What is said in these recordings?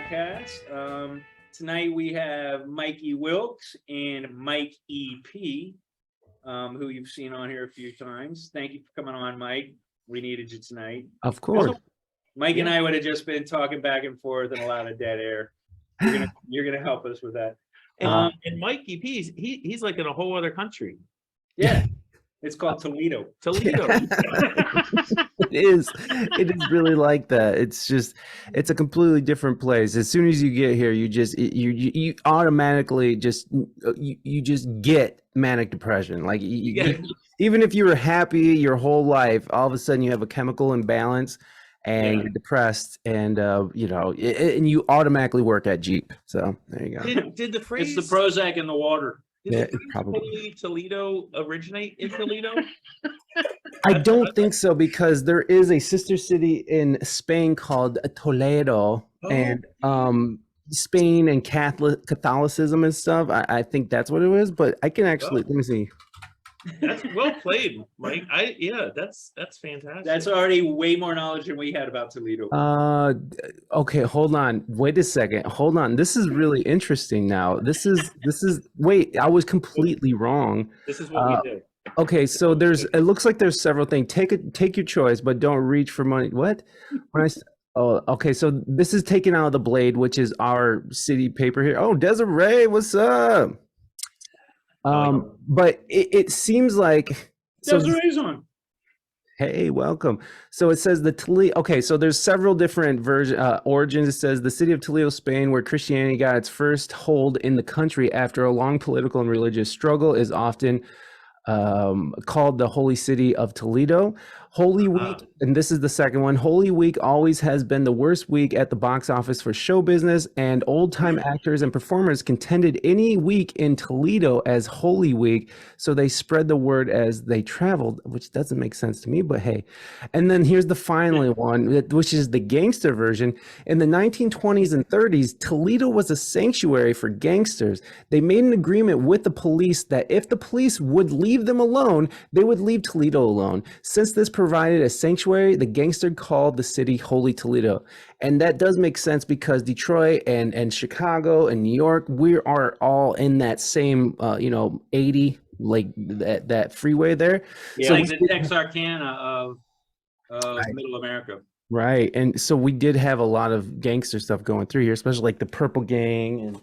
podcast. Tonight we have Mikey Wilkes and Mike E.P, who you've seen on here a few times. Thank you for coming on, Mike. We needed you tonight. Of course. Mike and I would have just been talking back and forth and a lot of dead air. You're gonna help us with that. And Mike E.P, he's like in a whole other country. Yeah. It's called Toledo. Toledo. It is really like that. It's a completely different place. As soon as you get here, you automatically just get manic depression. Like even if you were happy your whole life, all of a sudden you have a chemical imbalance and you're depressed, and and you automatically work at Jeep. So there you go. Did the phrase It's the Prozac in the water. Did probably Toledo originate in Toledo? I don't think so, because there is a sister city in Spain called Toledo, and Spain and Catholicism and stuff. I think that's what it was, but I can actually let me see. That's well played, Mike. That's fantastic. That's already way more knowledge than we had about Toledo. Okay, hold on. Wait a second. Hold on. This is really interesting now. This is wait, I was completely wrong. This is what we do. Okay, so it looks like there's several things. Take your choice, but don't reach for money. What? Okay, so this is taken out of the Blade, which is our city paper here. Oh, Desiree, what's up? But it seems like Desiree's on. Hey, welcome. So it says the Toledo. Okay, so there's several different origins. It says the city of Toledo, Spain, where Christianity got its first hold in the country after a long political and religious struggle, is often called the Holy City of Toledo. Holy Week, and this is the second one. Holy Week always has been the worst week at the box office for show business, and old-time actors and performers contended any week in Toledo as Holy Week, so they spread the word as they traveled, which doesn't make sense to me, but hey. And then here's the final one, which is the gangster version. In the 1920s and 30s, Toledo was a sanctuary for gangsters. They made an agreement with the police that if the police would leave them alone, they would leave Toledo alone. Since this provided a sanctuary, the gangster called the city Holy Toledo. And that does make sense, because Detroit and Chicago and New York, we are all in that same 80, like that freeway there. Yeah, so like the Texarkana of Middle America. Right. And so we did have a lot of gangster stuff going through here, especially like the Purple Gang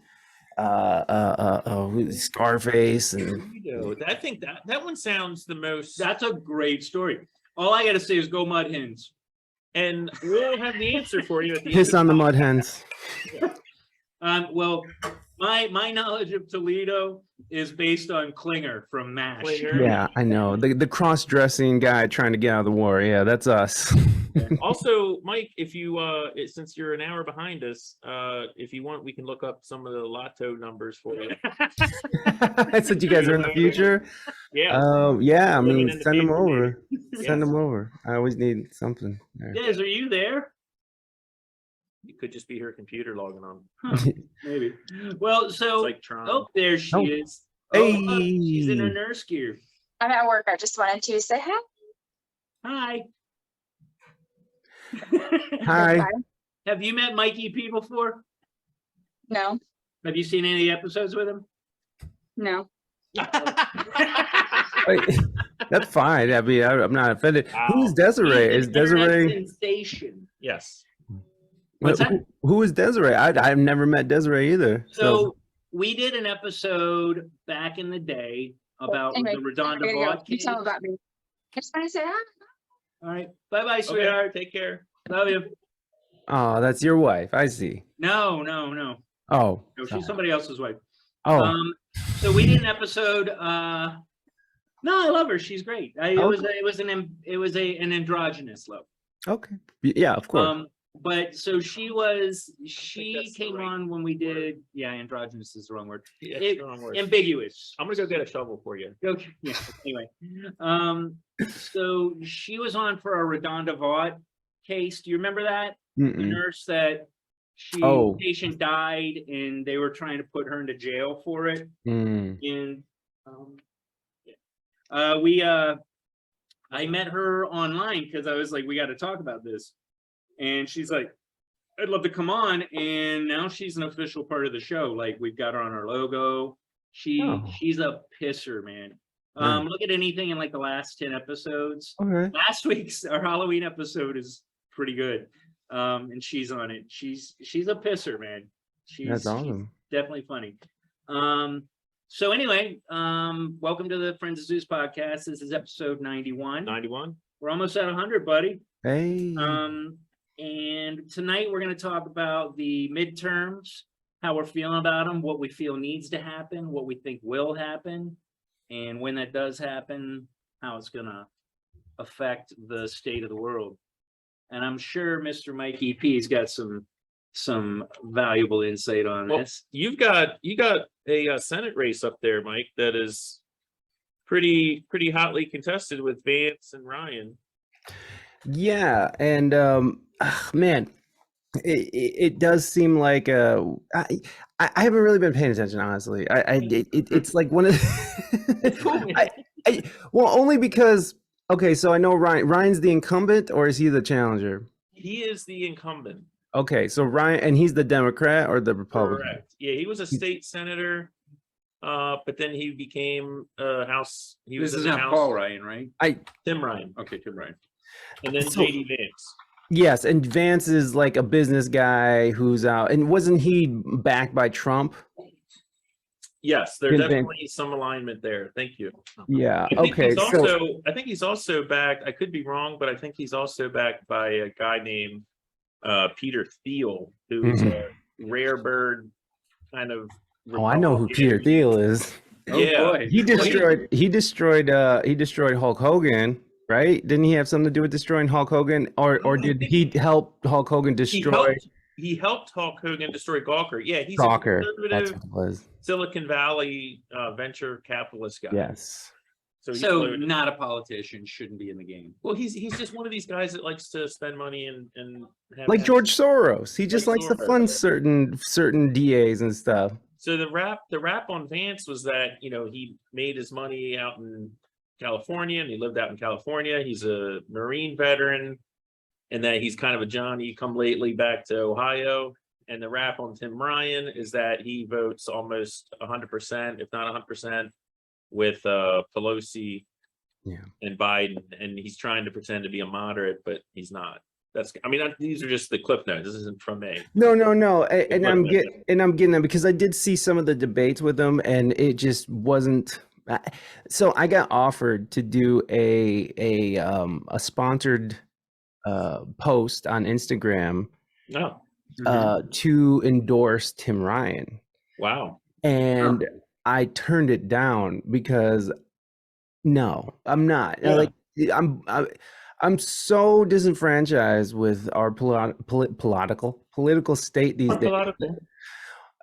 and Scarface. And I think that one sounds the most. That's a great story. All I gotta say is go Mud Hens, and we'll have the answer for you at the Piss on the Mud Hens. Well, my knowledge of Toledo is based on Klinger from MASH. Klinger. Yeah, I know, the cross-dressing guy trying to get out of the war. Yeah, that's us. Also, Mike, if you since you're an hour behind us, if you want, we can look up some of the lotto numbers for you. I said you guys are in the future. Yeah. Yeah. I mean, send them over. Send them over. I always need something there. Des, are you there? It could just be her computer logging on. Huh, maybe. Well, so like there she is. Hey, look, she's in her nurse gear. I'm at work. I just wanted to say hi. Hi. Hi. Have you met Mike E.P before? No. Have you seen any episodes with him? No. Wait, that's fine. I mean, I'm not offended. Wow. Who's Desiree? Is Desiree sensation? Yes. What's that? Who is Desiree? I've never met Desiree either. So we did an episode back in the day about the Redonda Vaught case. Tell about me. I just want to say hi. All right. Bye-bye, sweetheart. Take care. Love you. Oh, that's your wife. I see. No. Oh. No, she's somebody else's wife. Oh. So we did an episode. No, I love her. She's great. It was an androgynous love. Okay. Yeah, of course. But so she came on when we did. Yeah, androgynous is the wrong word. Yeah, it's the wrong word. Ambiguous. I'm gonna go get a shovel for you. Okay. Yeah. Anyway, so she was on for a Redonda Vaught case. Do you remember that? The nurse that patient died, and they were trying to put her into jail for it. And I met her online because I was like, we got to talk about this. And she's like, I'd love to come on. And now she's an official part of the show. Like we've got her on our logo. She's a pisser, man. Look at anything in like the last 10 episodes. Okay. Last week's our Halloween episode is pretty good. And she's on it. She's a pisser, man. That's awesome. She's definitely funny. So anyway, welcome to the Friends of Zeus podcast. This is episode 91. 91. We're almost at 100, buddy. Hey. And tonight we're going to talk about the midterms, how we're feeling about them, what we feel needs to happen, what we think will happen, and when that does happen, how it's going to affect the state of the world. And I'm sure Mr. Mike E.P.'s got some valuable insight on this. You got a Senate race up there, Mike, that is pretty hotly contested with Vance and Ryan. Yeah, and man, it does seem like I haven't really been paying attention, honestly. It's like one of well, only because okay, so I know Ryan's the incumbent, or is he the challenger? He is the incumbent. Okay, so Ryan, and he's the Democrat or the Republican? Correct. Yeah, he was a state senator, but then he became House. This is not Paul Ryan, right? Tim Ryan. Okay, Tim Ryan. And then JD Vance. Yes, and Vance is like a business guy who's out, and wasn't he backed by Trump? Yes, there's definitely some alignment there. Thank you. Yeah. I think Okay. I think he's also backed. I could be wrong, but I think he's also backed by a guy named Peter Thiel, who's a rare bird kind of. Oh, I know who Peter Thiel is. Yeah, boy. He destroyed Hulk Hogan, right? Didn't he have something to do with destroying Hulk Hogan, or did he help Hulk Hogan destroy? He helped Hulk Hogan destroy Gawker. Yeah, he's Gawker. a conservative That's what it was. Silicon Valley venture capitalist guy. Yes. So not a politician, shouldn't be in the game. Well, he's just one of these guys that likes to spend money and like George Soros. He just likes to fund certain DAs and stuff. So the rap on Vance was that, you know, he made his money out in California and he lived out in California. He's a Marine veteran, and that he's kind of a Johnny come lately back to Ohio. And the rap on Tim Ryan is that he votes almost 100%, if not 100%, with Pelosi and Biden, and he's trying to pretend to be a moderate, but he's not. These are just the cliff notes. This isn't from me. No. And I'm getting them because I did see some of the debates with them, and it just wasn't. So I got offered to do a sponsored post on Instagram to endorse Tim Ryan. Wow. And I turned it down because no, I'm not. Yeah. Like I'm so disenfranchised with our political state these days.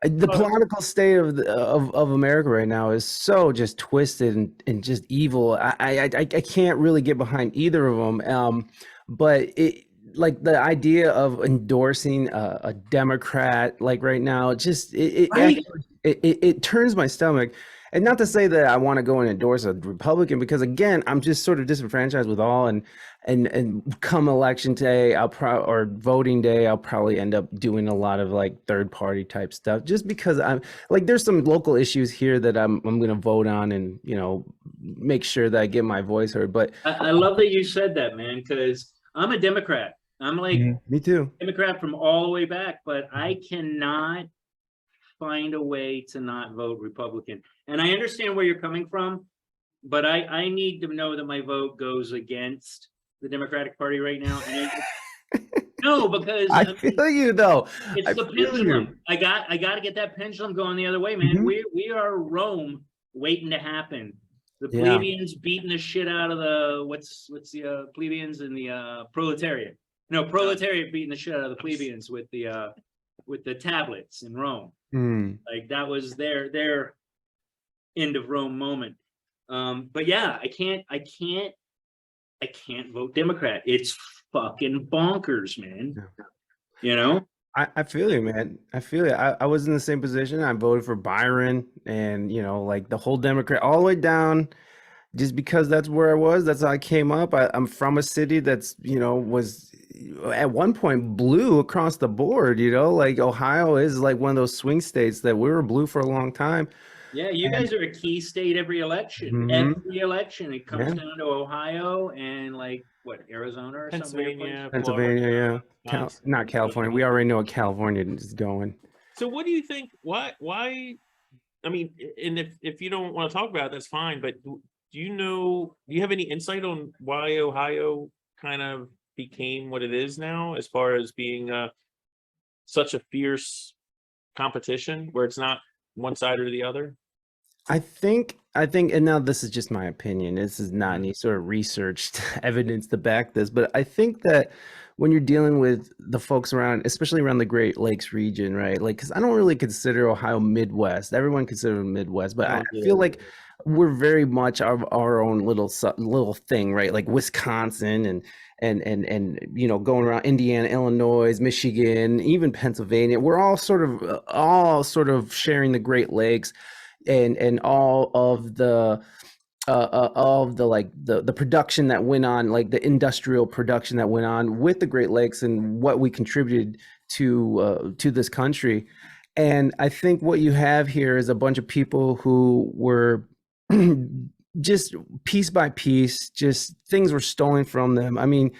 The political state of America right now is so just twisted and just evil. I can't really get behind either of them. But it, like the idea of endorsing a Democrat, like right now, just it turns my stomach. And not to say that I want to go and endorse a Republican, because again, I'm just sort of disenfranchised with all, and come election day, or voting day, I'll probably end up doing a lot of like third party type stuff, just because I'm like, there's some local issues here that I'm going to vote on, and make sure that I get my voice heard. But I love that you said that, man, because I'm a Democrat. I'm like me too, Democrat from all the way back, but I cannot find a way to not vote Republican. And I understand where you're coming from, but I need to know that my vote goes against the Democratic Party right now. And no, because I feel you though. It's the pendulum. I got to get that pendulum going the other way, man. We are Rome waiting to happen. The plebeians beating the shit out of the what's the plebeians and the proletariat. No, proletariat beating the shit out of the plebeians with the tablets in Rome. Like that was their end of Rome moment. But yeah, I can't vote Democrat. It's fucking bonkers, man. I feel you, man. I feel you. I was in the same position. I voted for Byron, and like the whole Democrat all the way down, just because that's where I was. That's how I came up. I'm from a city that's was at one point blue across the board, like Ohio is like one of those swing states that we were blue for a long time. Yeah, you guys are a key state every election. Every election, it comes down to Ohio and like what, Arizona or Pennsylvania, Pennsylvania, yeah. Not California. We already know what California is going. So what do you think? Why? I mean, and if you don't want to talk about it, that's fine. But do you have any insight on why Ohio kind of became what it is now, as far as being such a fierce competition where it's not one side or the other? I think, and now this is just my opinion. This is not any sort of researched evidence to back this, but I think that when you're dealing with the folks around, especially around the Great Lakes region, right? Like, because I don't really consider Ohio Midwest. Everyone considers it Midwest, but I feel like we're very much our own little thing, right? Like Wisconsin and going around Indiana, Illinois, Michigan, even Pennsylvania. We're all sort of sharing the Great Lakes. And all of the like the production that went on, like the industrial production that went on with the Great Lakes and what we contributed to this country. And I think what you have here is a bunch of people who were just piece by piece, just things were stolen from them. I mean,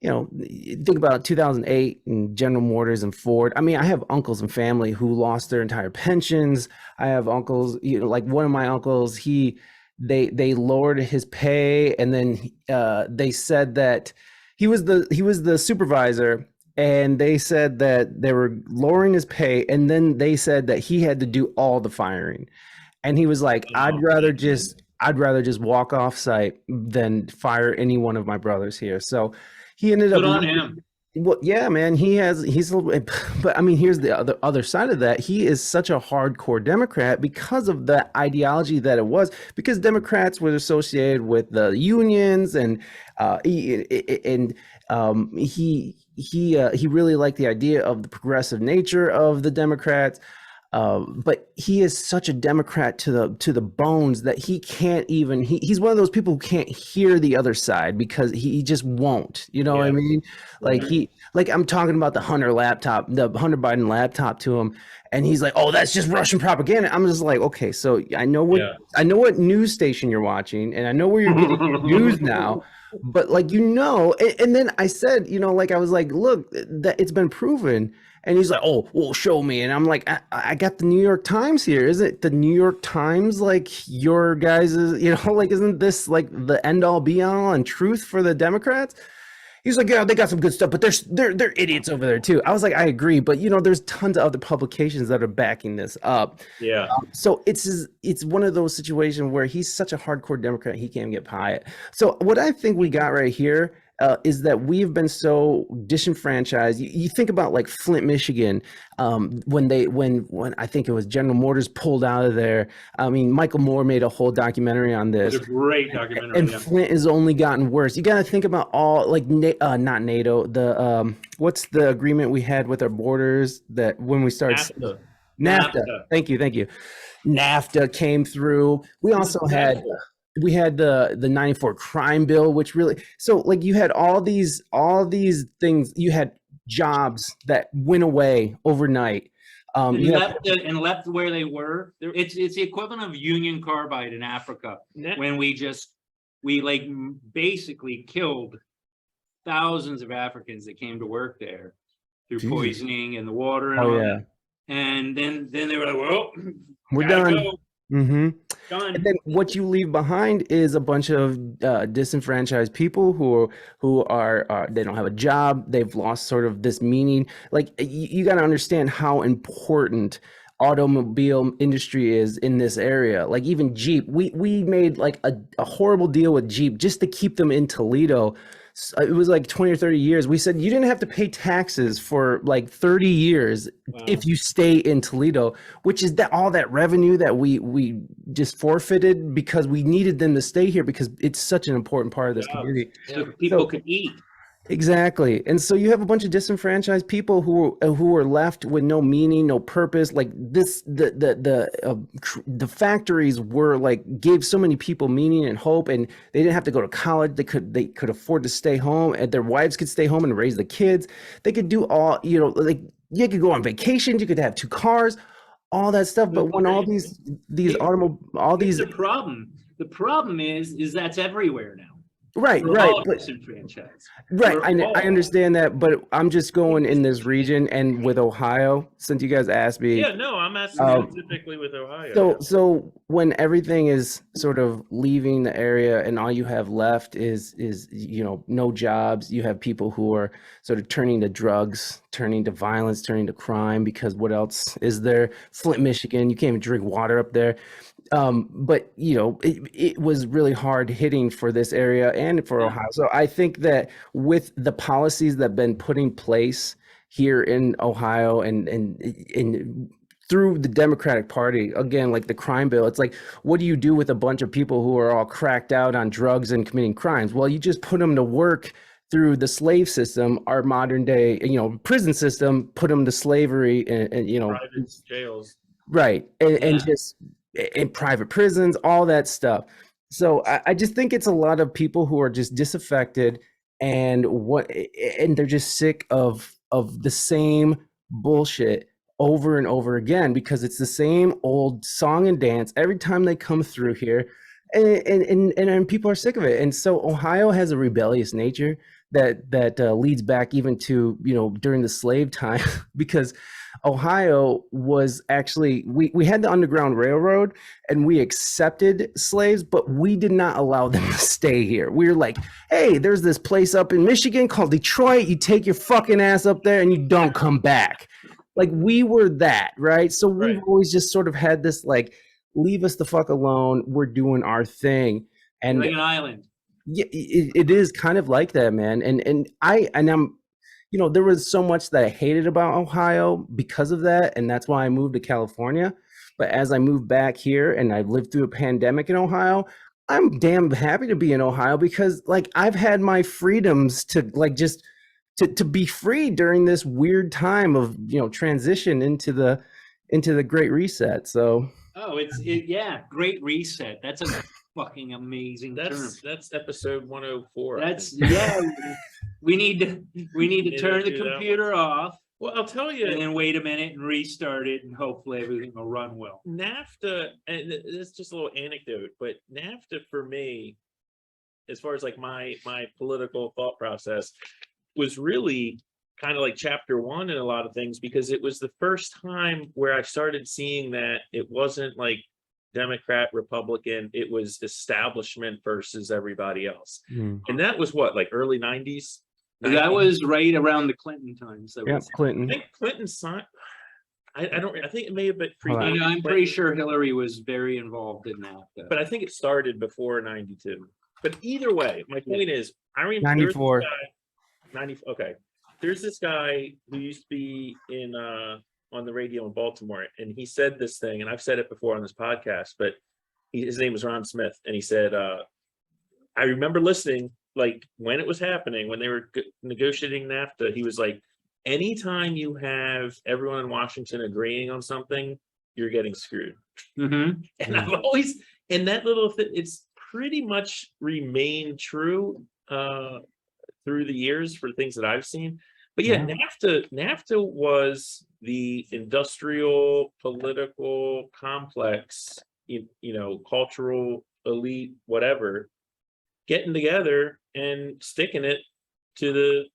think about 2008 and General Motors and Ford. I mean, I have uncles and family who lost their entire pensions. I have uncles, like one of my uncles, they lowered his pay, and then they said that he was the supervisor, and they said that they were lowering his pay, and then they said that he had to do all the firing. And he was like, I'd rather just walk off site than fire any one of my brothers here. So he ended up. Good on him. Well, yeah, man, but I mean, here's the other side of that. He is such a hardcore Democrat because of the ideology that it was, because Democrats were associated with the unions, and he really liked the idea of the progressive nature of the Democrats. But he is such a Democrat to the bones that he can't even, he's one of those people who can't hear the other side because he just won't, what I mean? Like I'm talking about the Hunter Biden laptop to him, and he's like, oh, that's just Russian propaganda. I'm just like, okay, so I know what news station you're watching, and I know where you're getting your news now. But and then I said, I was like, look, that it's been proven. And he's like, oh, well, show me. And I'm like, I got the New York Times here. Is it the New York Times, like your guys' isn't this like the end all be all and truth for the Democrats? He's like, yeah, they got some good stuff, but they're idiots over there too. I was like, I agree, but there's tons of other publications that are backing this up. Yeah. So it's one of those situations where he's such a hardcore Democrat, he can't get by it. So what I think we got right here is that we've been so disenfranchised. You think about like Flint, Michigan, when I think it was General Motors pulled out of there. I mean, Michael Moore made a whole documentary on this. It's a great documentary. And Flint has only gotten worse. You got to think about all like not NATO. The what's the agreement we had with our borders that when we started NAFTA. Thank you. NAFTA came through. We also had. We had the 94 crime bill, which really, so like you had all these things, you had jobs that went away overnight. And left where they were. It's the equivalent of Union Carbide in Africa, when we like basically killed thousands of Africans that came to work there through poisoning in the water. And then they were like, well, we're done. Go. Mm-hmm. Done. And then what you leave behind is a bunch of disenfranchised people who are they don't have a job. They've lost sort of this meaning. Like you got to understand how important automobile industry is in this area. Like even Jeep, we made like a horrible deal with Jeep just to keep them in Toledo. It was like 20 or 30 years. We said you didn't have to pay taxes for like 30 years if you stay in Toledo, which is all that revenue that we just forfeited because we needed them to stay here because it's such an important part of this community. So people could eat. Exactly. And so you have a bunch of disenfranchised people who are left with no meaning, no purpose. Like this, the factories were like gave so many people meaning and hope, and they didn't have to go to college. They could afford to stay home, and their wives could stay home and raise the kids. They could do all, like you could go on vacations, you could have 2 cars, all that stuff. But when all these The problem is that's everywhere now. right, We're right. all But disenfranchised. right, We're I all- understand that, but I'm just going in this region and with Ohio, since you guys asked me. Yeah, no, I'm asking specifically with Ohio. So when everything is sort of leaving the area and all you have left is no jobs, you have people who are sort of turning to drugs, turning to violence, turning to crime, because what else is there? Flint, Michigan, you can't even drink water up there. But it was really hard hitting for this area and for Ohio. So I think that with the policies that have been put in place here in Ohio and through the Democratic Party, again, like the crime bill, it's like, what do you do with a bunch of people who are all cracked out on drugs and committing crimes? Well, you just put them to work through the slave system, our modern day, prison system, put them to slavery and Private jails. right. And just in private prisons, all that stuff. So I just think it's a lot of people who are just disaffected and they're just sick of the same bullshit over and over again, because it's the same old song and dance every time they come through here, and people are sick of it. And so Ohio has a rebellious nature that leads back even to during the slave time, because Ohio was actually, we had the Underground Railroad and we accepted slaves, but we did not allow them to stay here. We were like, hey, there's this place up in Michigan called Detroit. You take your fucking ass up there and you don't come back. Like, we were that, right? So we've always just sort of had this like, leave us the fuck alone. We're doing our thing. And like an island. Yeah, it is kind of like that, man. And I'm there was so much that I hated about Ohio because of that, and that's why I moved to California. But as I moved back here and I lived through a pandemic in Ohio, I'm damn happy to be in Ohio, because like I've had my freedoms to like just to be free during this weird time of transition into the Great Reset. So Great Reset. That's a fucking amazing term. That's episode 104. We need to turn the computer off. Well, I'll tell you, and then wait a minute and restart it, and hopefully everything will run well. NAFTA, and this is just a little anecdote, but NAFTA for me, as far as like my political thought process, was really kind of like chapter 1 in a lot of things, because it was the first time where I started seeing that it wasn't like Democrat, Republican, it was establishment versus everybody else. And that was what, like early 90s? That was right around the Clinton times. Clinton. I think Clinton signed. I think it may have been I'm pretty sure Hillary was very involved in that. But I think it started before 92. But either way, my point is, I remember 94. 90. Okay, there's this guy who used to be in on the radio in Baltimore, and he said this thing, and I've said it before on this podcast, but his name was Ron Smith, and he said, I remember listening, like when it was happening, when they were negotiating NAFTA, he was like, anytime you have everyone in Washington agreeing on something, you're getting screwed. And I've always, and that little thing, it's pretty much remained true through the years for things that I've seen. But NAFTA was the industrial, political complex, cultural elite, whatever, getting together and sticking it to the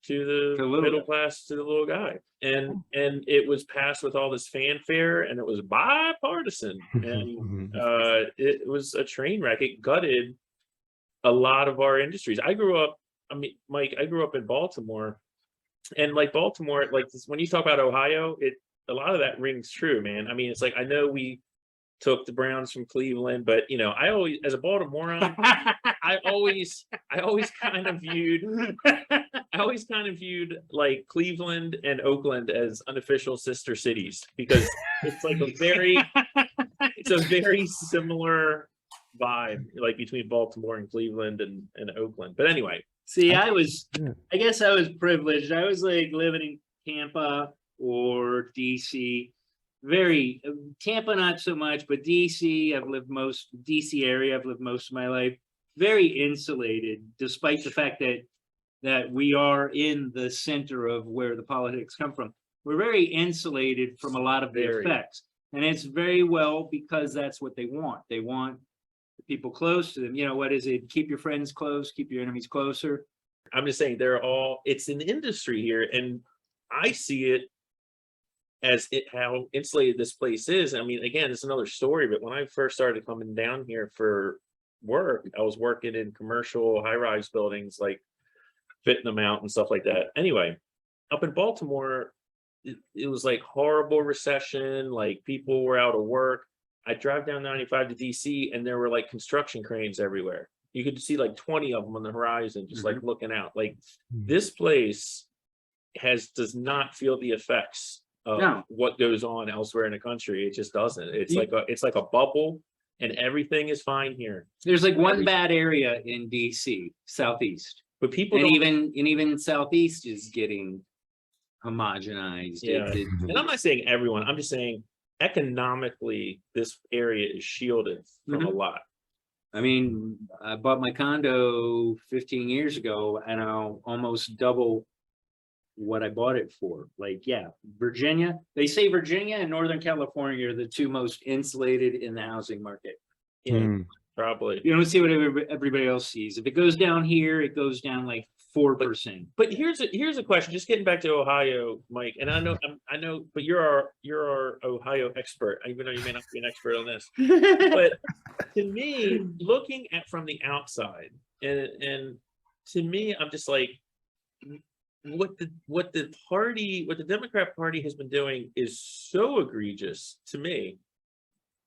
middle class, to the little guy, and it was passed with all this fanfare, and it was bipartisan, and it was a train wreck. It gutted a lot of our industries. Mike, I grew up in Baltimore, and like Baltimore, like when you talk about Ohio, a lot of that rings true, man. I mean, it's like, I know we took the Browns from Cleveland, but I always, as a Baltimorean, I always kind of viewed like Cleveland and Oakland as unofficial sister cities, because it's like it's a very similar vibe, like between Baltimore and Cleveland and Oakland. But anyway, See, I guess I was privileged. I was like living in Tampa or DC. Tampa, not so much, but DC, DC area, I've lived most of my life. Very insulated, despite the fact that we are in the center of where the politics come from. We're very insulated from a lot of the effects. And it's very well because that's what they want. They want the people close to them. You know, what is it? Keep your friends close, keep your enemies closer. I'm just saying it's an industry here, and I see it as how insulated this place is. I mean, again, it's another story, but when I first started coming down here for work, I was working in commercial high-rise buildings, like fitting them out and stuff like that. Anyway, up in Baltimore, it was like horrible recession, like people were out of work. I drive down 95 to DC and there were like construction cranes everywhere. You could see like 20 of them on the horizon, just like looking out. Like this place does not feel the effects of what goes on elsewhere in the country. It just doesn't. It's like a bubble and everything is fine here. There's like one bad area in DC, Southeast. But people even Southeast is getting homogenized. Yeah. And I'm not saying everyone, I'm just saying economically this area is shielded from a lot. I mean, I bought my condo 15 years ago and I'll almost double what I bought it for. Like, yeah, Virginia, they say Virginia and Northern California are the two most insulated in the housing market. Yeah, probably. You don't see what everybody else sees. If it goes down here, it goes down like 4%. But here's a question. Just getting back to Ohio, Mike. And I know, but you're our Ohio expert, even though you may not be an expert on this. But to me, looking at from the outside, and to me, I'm just like, what the Democrat Party has been doing is so egregious to me.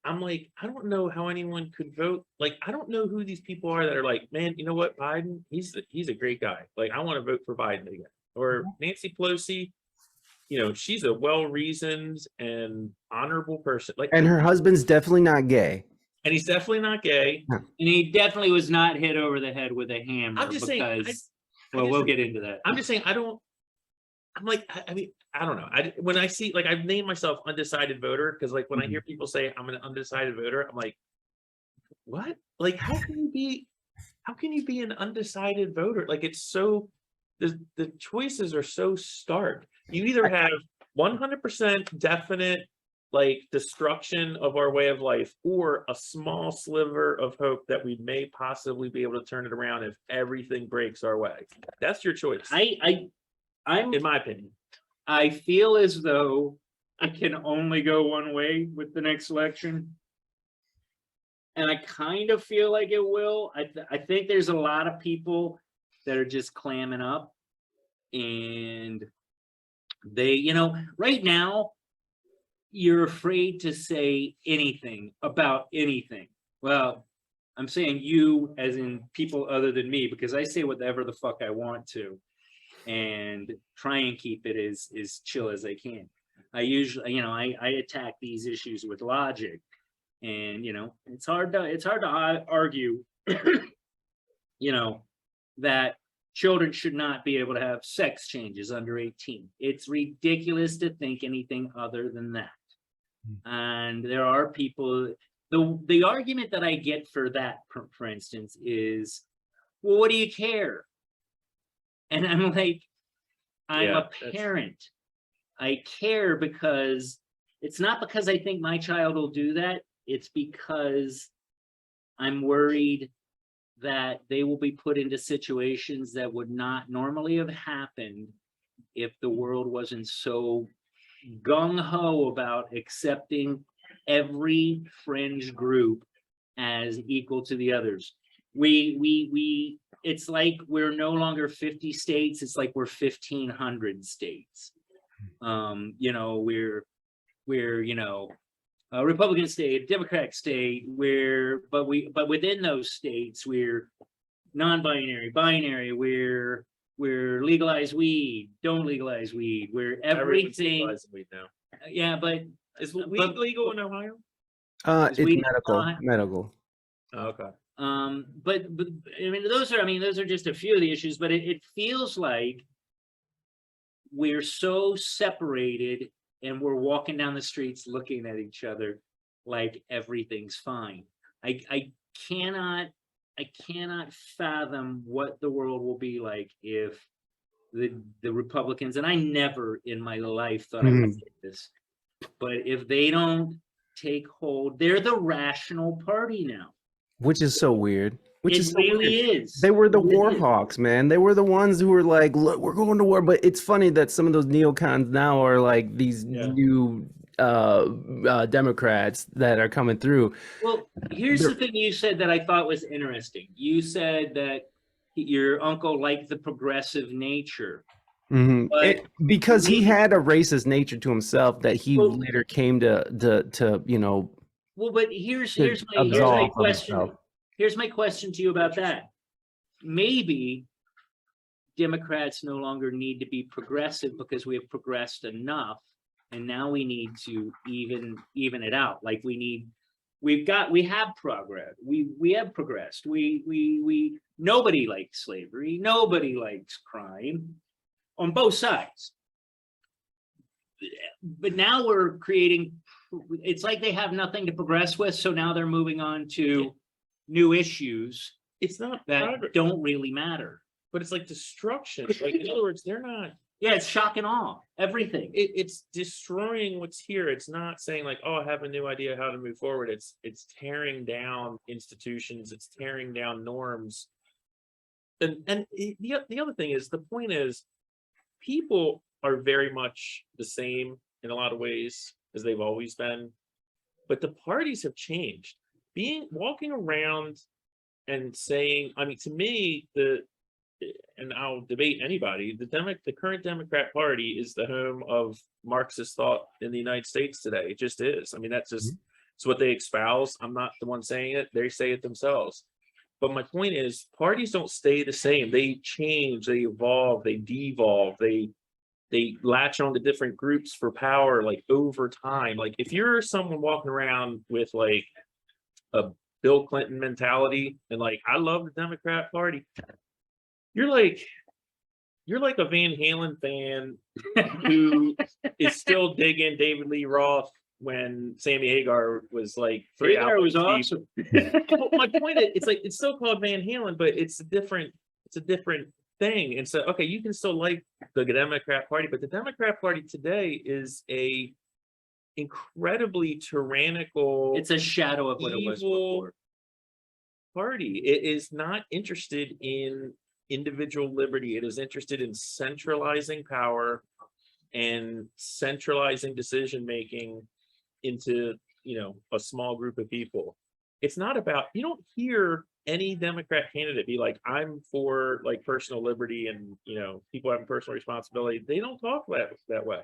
I'm like, I don't know how anyone could vote. Like, I don't know who these people are that are like, man, you know what, Biden, he's a great guy. Like, I want to vote for Biden again. Or Nancy Pelosi, you know, she's a well-reasoned and honorable person. Like, and her husband's definitely not gay. And he's definitely not gay. And he definitely was not hit over the head with a hammer. I'm just saying, we'll get into that. I'm just saying, I mean, I don't know. When I see, like, I've named myself undecided voter because, like, when I hear people say I'm an undecided voter, I'm like, what? Like, how can you be an undecided voter? Like, it's so, the choices are so stark. You either have 100% definite, like, destruction of our way of life, or a small sliver of hope that we may possibly be able to turn it around if everything breaks our way. That's your choice. I'm in my opinion. I feel as though it can only go one way with the next election. And I kind of feel like it will. I think there's a lot of people that are just clamming up. And they, you know, right now, you're afraid to say anything about anything. Well, I'm saying you as in people other than me, because I say whatever the fuck I want to. And try and keep it as chill as I can. I usually, you know, I attack these issues with logic, and you know, it's hard to argue, you know, that children should not be able to have sex changes under 18. It's ridiculous to think anything other than that. And there are people. The argument that I get for that, for instance, is, well, what do you care? And I'm like, I'm a parent. I care because it's not because I think my child will do that. It's because I'm worried that they will be put into situations that would not normally have happened if the world wasn't so gung-ho about accepting every fringe group as equal to the others. It's like we're no longer 50 states. It's like we're 1,500 states. You know, we're you know, a Republican state, Democratic state. But within those states, we're non-binary, binary. We're legalize weed, don't legalize weed. We're everything. Weed now. Yeah, but is weed legal in Ohio? It's medical. Okay. But I mean, those are just a few of the issues, but it feels like we're so separated and we're walking down the streets looking at each other like everything's fine. I cannot fathom what the world will be like if the Republicans, and I never in my life thought I would say this, but if they don't take hold, they're the rational party now. Which is so weird. Which It is so really weird. is. They were the It really war is. hawks, man. They were the ones who were like, look, we're going to war. But it's funny that some of those neocons now are like these new Democrats that are coming through. Well, here's the thing you said that I thought was interesting. You said that your uncle liked the progressive nature. But because he had a racist nature to himself that he later came to you know. Well, but here's my question. Himself. Here's my question to you about that. Maybe Democrats no longer need to be progressive because we have progressed enough, and now we need to even it out. Like we have progress. We have progressed. We nobody likes slavery. Nobody likes crime on both sides. But now we're creating, it's like they have nothing to progress with, so now they're moving on to new issues. It's not that don't really matter. But it's like destruction. Like, in other words, they're not. Yeah, it's shock and awe. Everything. It's destroying what's here. It's not saying like, oh, I have a new idea how to move forward. It's tearing down institutions. It's tearing down norms. And the other thing is, the point is, people are very much the same in a lot of ways as they've always been, but the parties have changed. Walking around and saying, I mean, to me, and I'll debate anybody, the current Democrat Party is the home of Marxist thought in the United States today. It just is. I mean, that's just it's what they espouse. I'm not the one saying it. They say it themselves. But my point is, parties don't stay the same. They change, they evolve, they devolve, they latch on to different groups for power, like over time. Like if you're someone walking around with like a Bill Clinton mentality and like, I love the Democrat Party, you're like a Van Halen fan who is still digging David Lee Roth when Sammy Hagar was like Hagar was awesome. Well, my point is, it's like, it's still called Van Halen, but it's a different thing. And so, okay, you can still like the Democrat Party, but the Democrat Party today is a incredibly tyrannical, it's a shadow of what it was before. Party. It is not interested in individual liberty. It is interested in centralizing power and centralizing decision making into, you know, a small group of people. It's not about, you don't hear any Democrat candidate be like, I'm for like personal liberty and, you know, people having personal responsibility. They don't talk that way.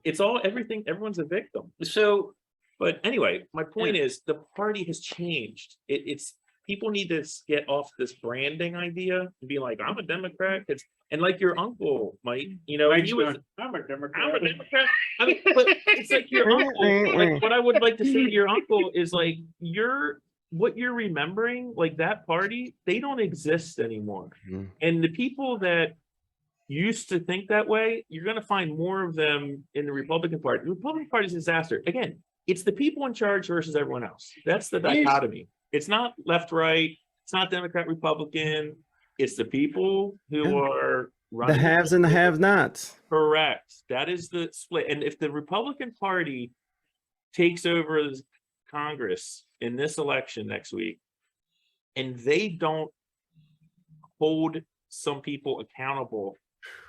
It's all everyone's a victim. So, but anyway, my point is, the party has changed. It's people need to get off this branding idea and be like, I'm a Democrat. And like your uncle, Mike, you know, I'm a Democrat. I mean, but it's like your uncle. Like, what I would like to say to your uncle is like, what you're remembering, like that party, they don't exist anymore. And the people that used to think that way, you're going to find more of them in the Republican Party. The Republican Party is a disaster. Again, it's the people in charge versus everyone else. That's the dichotomy. It's not left, right. It's not Democrat, Republican. It's the people who are running. The haves and the have-nots. Correct. That is the split. And if the Republican Party takes over Congress in this election next week, and they don't hold some people accountable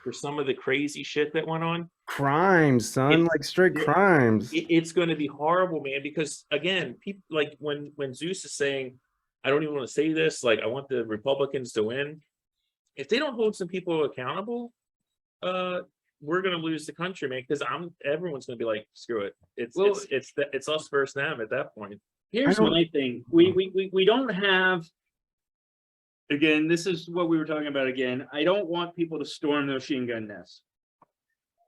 for some of the crazy shit that went on, crimes, son, like straight crimes, it's going to be horrible, man. Because again, people like when Zeus is saying, I don't even want to say this, like I want the Republicans to win. If they don't hold some people accountable, we're going to lose the country, man. Because everyone's going to be like, screw it. It's us versus them at that point. Here's my thing. We don't have. Again, this is what we were talking about again. I don't want people to storm the machine gun nest.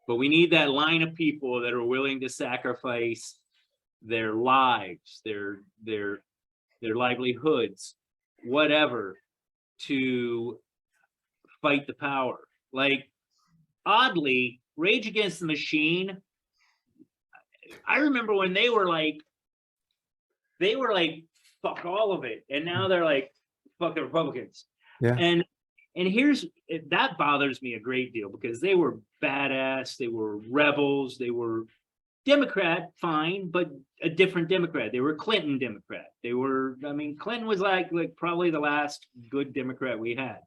But we need that line of people that are willing to sacrifice their lives, their their livelihoods, whatever, to fight the power. Like, oddly, Rage Against the Machine, I remember when they were like, fuck all of it. And now they're like, fuck the Republicans. Yeah. And that bothers me a great deal, because they were badass, they were rebels, they were Democrat, fine, but a different Democrat. They were Clinton Democrat. Clinton was like probably the last good Democrat we had.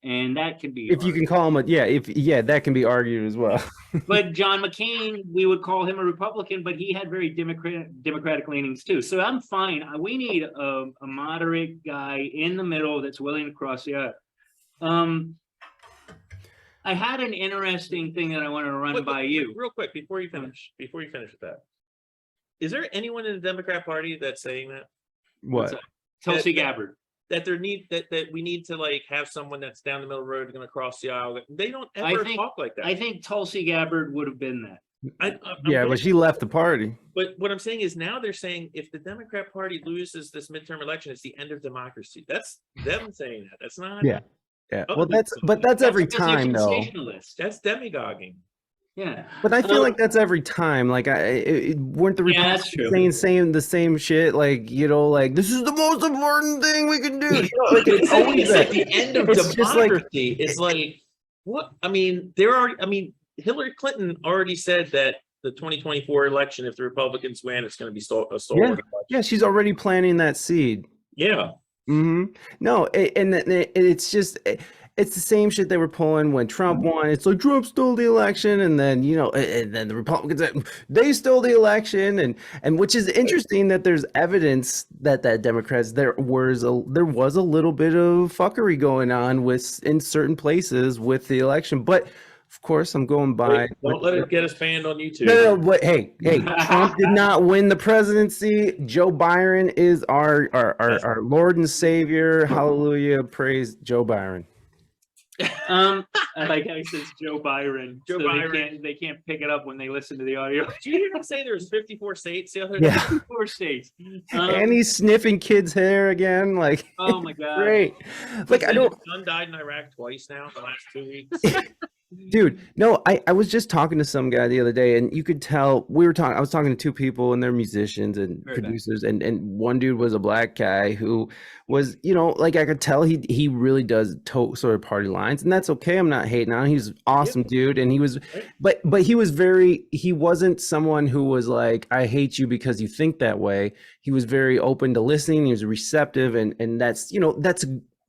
And that can be, if you can call him that can be argued as well. But John McCain, we would call him a Republican, but he had very democratic leanings too. So I'm fine. We need a moderate guy in the middle that's willing to cross the aisle. I had an interesting thing that I want to run by you. Real quick, before you finish with that. Is there anyone in the Democrat Party that's saying that? What? Tulsi Gabbard. That we need to like have someone that's down the middle of the road going to cross the aisle. They don't ever talk like that. I think Tulsi Gabbard would have been that. But she left the party. But what I'm saying is now they're saying if the Democrat Party loses this midterm election, it's the end of democracy. That's them saying that. That's not. Yeah. Well, that's every time though. That's demagoguing. Yeah. But I feel like that's every time. Like, weren't the Republicans saying the same shit? Like, like, this is the most important thing we can do. It's always at the end of democracy. It's like, what? I mean, Hillary Clinton already said that the 2024 election, if the Republicans win, it's going to be a stolen election. Yeah, she's already planting that seed. Yeah. Mm-hmm. No, and it's just. It's the same shit they were pulling when Trump won. It's like Trump stole the election, and then and then the Republicans they stole the election, and which is interesting that there's evidence that Democrats there was a little bit of fuckery going on in certain places with the election, but of course I'm going by. Don't let it get us banned on YouTube. No, but hey, Trump did not win the presidency. Joe Biden is our Lord and Savior. Hallelujah, praise Joe Biden. I like how he says Joe Byron. They can't pick it up when they listen to the audio. Did you hear him say there's 54 states the other day? Yeah. 54 states. And he's sniffing kids' hair again. Like, oh my god, great. Like, I don't. His son died in Iraq twice now the last 2 weeks. Dude, no, I was just talking to some guy the other day, and you could tell I was talking to two people, and they're musicians and producers, and one dude was a black guy who was, like, I could tell he really does sort of party lines, and that's okay. I'm not hating on him. He's an awesome dude, and he was, but he wasn't someone who was like, I hate you because you think that way. He was very open to listening. He was receptive, and that's, that's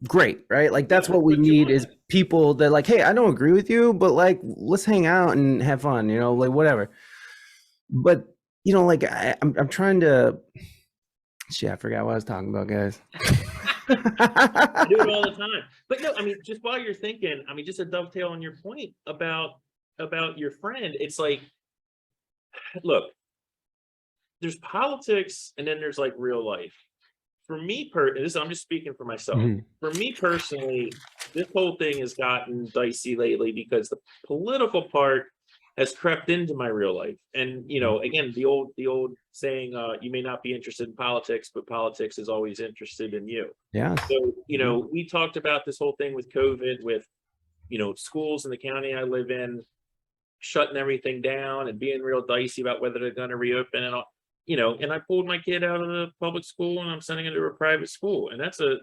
great, right? Like, that's what we need is people that like, hey, I don't agree with you, but like, let's hang out and have fun, like whatever. But like, I'm trying to shit, I forgot what I was talking about, guys. I do it all the time. But no, just while you're thinking, just a dovetail on your point about your friend, it's like, look, there's politics and then there's like real life. For me, I'm just speaking for myself. Mm-hmm. For me personally, this whole thing has gotten dicey lately because the political part has crept into my real life. And again, the old saying, you may not be interested in politics, but politics is always interested in you. Yeah. So we talked about this whole thing with COVID, with schools in the county I live in shutting everything down and being real dicey about whether they're going to reopen and all. And I pulled my kid out of the public school and I'm sending him to a private school, and that's a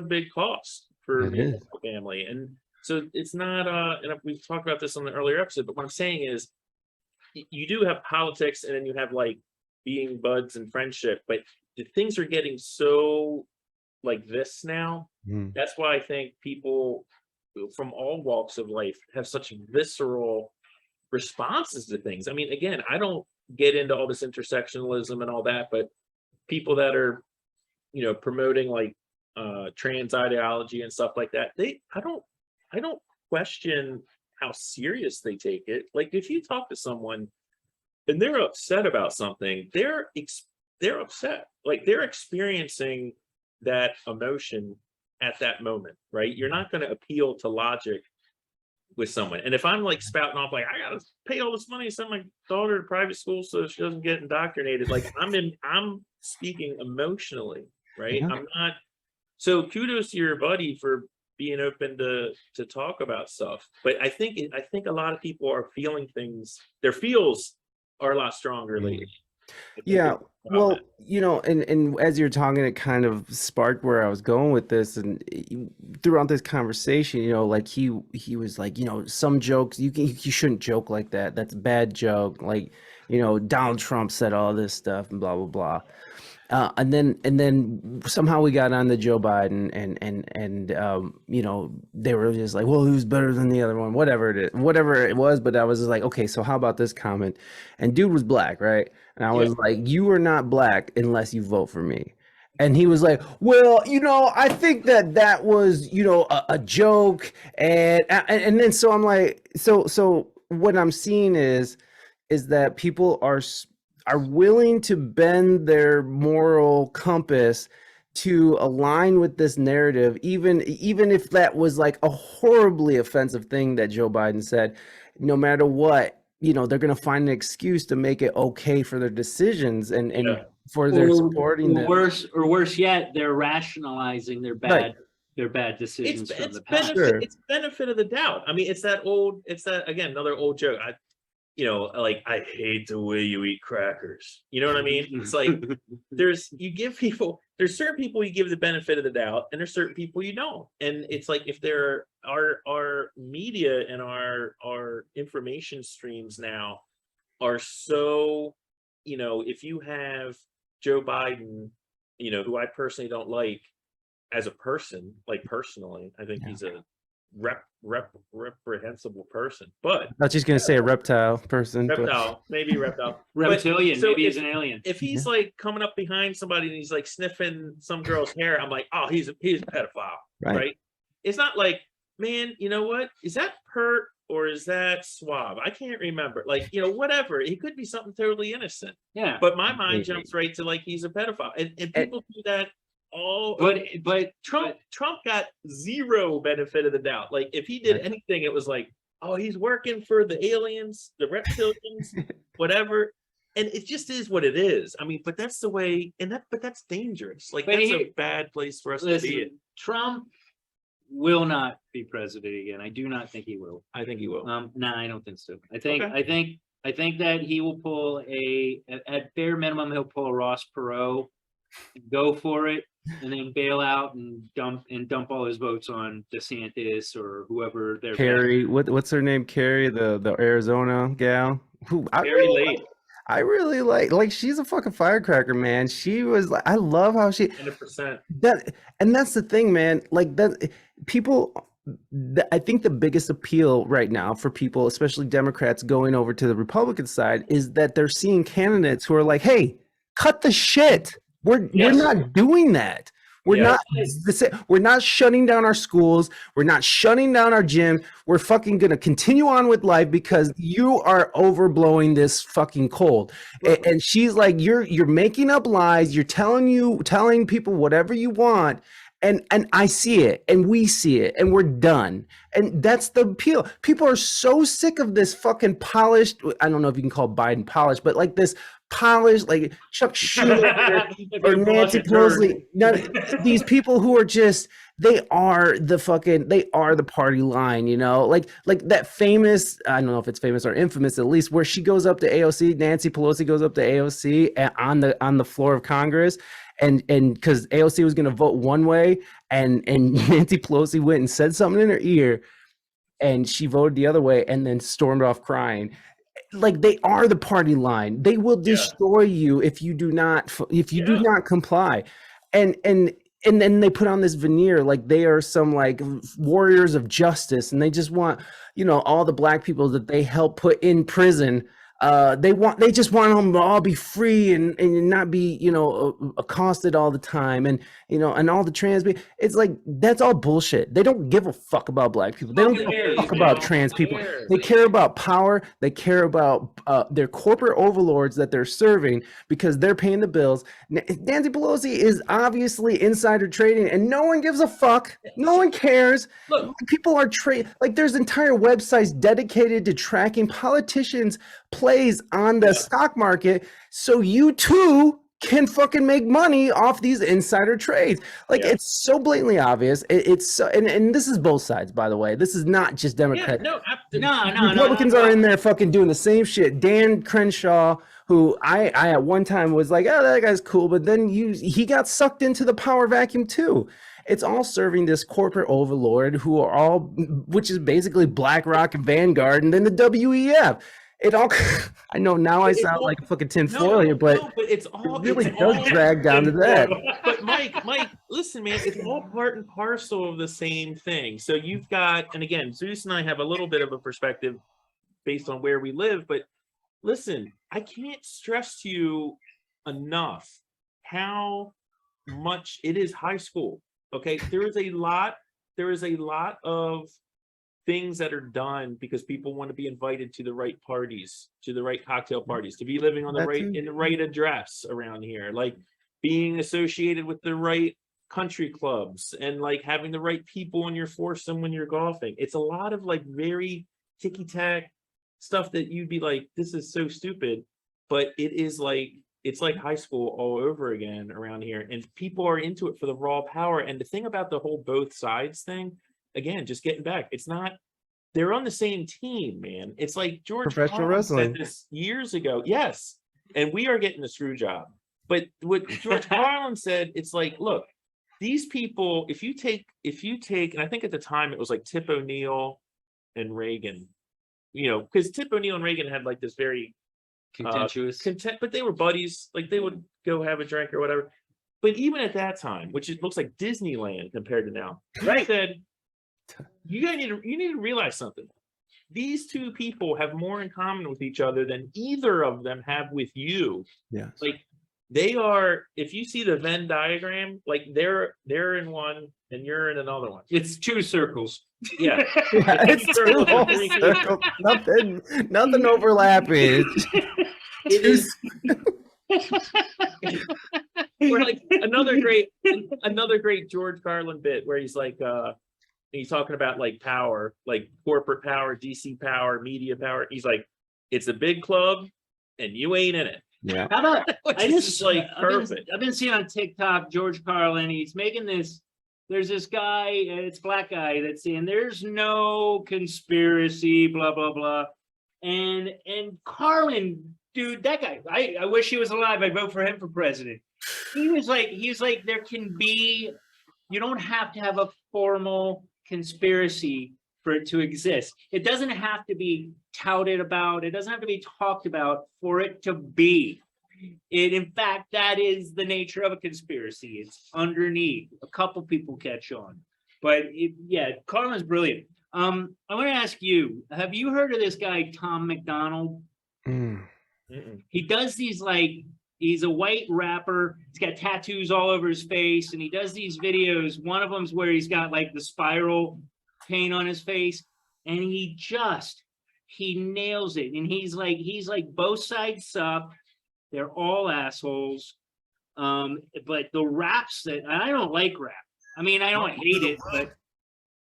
big cost for the family. And so it's not. And we've talked about this on the earlier episode, but what I'm saying is, you do have politics, and then you have like being buds and friendship, but the things are getting so like this now. That's why I think people from all walks of life have such visceral responses to things. Again, I don't get into all this intersectionalism and all that, but people that are promoting like trans ideology and stuff like that, I don't question how serious they take it. Like, if you talk to someone and they're upset about something, they're upset, like they're experiencing that emotion at that moment, right? You're not going to appeal to logic with someone. And if I'm like spouting off like, I gotta pay all this money to send my daughter to private school so she doesn't get indoctrinated, like I'm speaking emotionally, right? Yeah. I'm not. So kudos to your buddy for being open to talk about stuff. But I think a lot of people are feeling things. Their feels are a lot stronger lately. Yeah, well, and as you're talking, it kind of sparked where I was going with this, and throughout this conversation, like he was like, some jokes you shouldn't joke like that. That's a bad joke. Like, Donald Trump said all this stuff and blah blah blah. And then somehow we got on to Joe Biden, and they were just like, well, who's better than the other one, whatever it was. But I was just like, okay, so how about this comment? And dude was black, right? And I was like, you are not black unless you vote for me. And he was like, well, I think that was, a joke. And then so I'm like, so what I'm seeing is that people are willing to bend their moral compass to align with this narrative, even if that was like a horribly offensive thing that Joe Biden said. No matter what, they're going to find an excuse to make it okay for their decisions and for their supporting them. Worse yet, they're rationalizing their bad decisions from the past. It's benefit of the doubt. I mean, it's that again, another old joke. Like, I hate the way you eat crackers. You know what I mean? It's like there's certain people you give the benefit of the doubt, and there's certain people you don't. And it's like, if there are our media and our information streams now are so, if you have Joe Biden, who I personally don't like as a person, like personally, I think he's a reprehensible person, but I was just gonna say a reptile person. Maybe reptile. Reptilian, maybe he's an alien. If he's like coming up behind somebody and he's like sniffing some girl's hair, I'm like, oh, he's a pedophile, right? It's not like, man, you know what? Is that pert or is that suave? I can't remember. Like, whatever. It could be something totally innocent. Yeah. But my mind jumps right to like he's a pedophile, and people do that. But Trump got zero benefit of the doubt. Like, if he did anything, it was like, oh, he's working for the aliens, the reptilians, whatever. And it just is what it is. I mean, but that's the way, but that's dangerous. Like, that's a bad place for us to be in. Trump will not be president again. I do not think he will. I think he will. No, I don't think so. I think that he will pull at bare minimum, he'll pull a Ross Perot, go for it, and then bail out and dump all his votes on DeSantis or whoever they're. Carrie, what's her name? Carrie, the Arizona gal. I really like she's a fucking firecracker, man. She was like, I love how she 100%. And that's the thing, man. Like, that people. I think the biggest appeal right now for people, especially Democrats going over to the Republican side, is that they're seeing candidates who are like, hey, cut the shit. We're not doing that. We're not shutting down our schools. We're not shutting down our gym. We're fucking gonna continue on with life because you are overblowing this fucking cold. And she's like, you're making up lies. You're telling people whatever you want. And I see it, and we see it, and we're done. And that's the appeal. People are so sick of this fucking polished. I don't know if you can call Biden polished, but like this polished, like Chuck Schumer or Nancy Pelosi. These people who are just, they are the party line, like that famous, I don't know if it's famous or infamous, at least, where she goes up to AOC, Nancy Pelosi goes up to AOC on the floor of Congress. And because AOC was going to vote one way, and Nancy Pelosi went and said something in her ear, and she voted the other way, and then stormed off crying. Like, they are the party line. They will destroy you if you do not do not comply. And then they put on this veneer like they are some like warriors of justice, and they just want all the black people that they help put in prison. They just want them to all be free and not be accosted all the time, and all the trans people. It's like, that's all bullshit. They don't give a fuck about black people. They don't give a fuck about trans people. They care about power. They care about their corporate overlords that they're serving because they're paying the bills. Nancy Pelosi is obviously insider trading, and no one gives a fuck. No one cares. Look, people are like, there's entire websites dedicated to tracking politicians' plays on the stock market, so you too can fucking make money off these insider trades. Like, it's so blatantly obvious. It's so, and this is both sides, by the way. This is not just Democrats. No. Republicans are in there fucking doing the same shit. Dan Crenshaw, who I at one time was like, oh, that guy's cool, but then he got sucked into the power vacuum too. It's all serving this corporate overlord who are all, which is basically BlackRock and Vanguard, and then the WEF. It all, I know now I sound like a fucking tinfoil here, but it's all, it really does drag down to that. But Mike, listen, man, it's all part and parcel of the same thing. So you've got, and again, Zeus and I have a little bit of a perspective based on where we live, but listen, I can't stress to you enough how much it is high school. Okay, there is a lot of things that are done because people want to be invited to the right parties, to the right cocktail parties, to be living on the right address around here, like being associated with the right country clubs and like having the right people in your foursome when you're golfing. It's a lot of like very ticky-tack stuff that you'd be like, this is so stupid, but it is like, it's like high school all over again around here, and people are into it for the raw power. And the thing about the whole both sides thing, again, just getting back, it's not, they're on the same team, man. It's like George Carlin said this years ago. Yes, and we are getting the screw job. But what George Carlin said, it's like, look, these people, if you take, and I think at the time it was like Tip O'Neill and Reagan, you know, because Tip O'Neill and Reagan had like this very contentious, but they were buddies. Like they would go have a drink or whatever. But even at that time, which it looks like Disneyland compared to now, right? Said, you need to realize something. These two people have more in common with each other than either of them have with you. Yeah, like they are. If you see the Venn diagram, like they're in one and you're in another one. it's two circles. Yeah, it's two whole circles. Nothing overlapping. It is. Or like another great George Carlin bit where he's like, he's talking about like power, like corporate power, DC power, media power. He's like, it's a big club and you ain't in it. Yeah. How about I just like perfect. I've been seeing on TikTok George Carlin. He's making this. There's this guy, it's a black guy that's saying there's no conspiracy, blah blah blah, and Carlin, dude, that guy. I wish he was alive. I'd vote for him for president. He's like there can be. You don't have to have a formal conspiracy for it to exist. It doesn't have to be touted about. It doesn't have to be talked about for it to be. In fact, that is the nature of a conspiracy. It's underneath. A couple people catch on. But Carlin's brilliant. I want to ask you, have you heard of this guy, Tom McDonald? He does these like, he's a white rapper. He's got tattoos all over his face, and he does these videos. One of them's where he's got like the spiral paint on his face, and he nails it. And he's like both sides suck. They're all assholes. But the raps that, I don't like rap. I mean, I don't hate it, but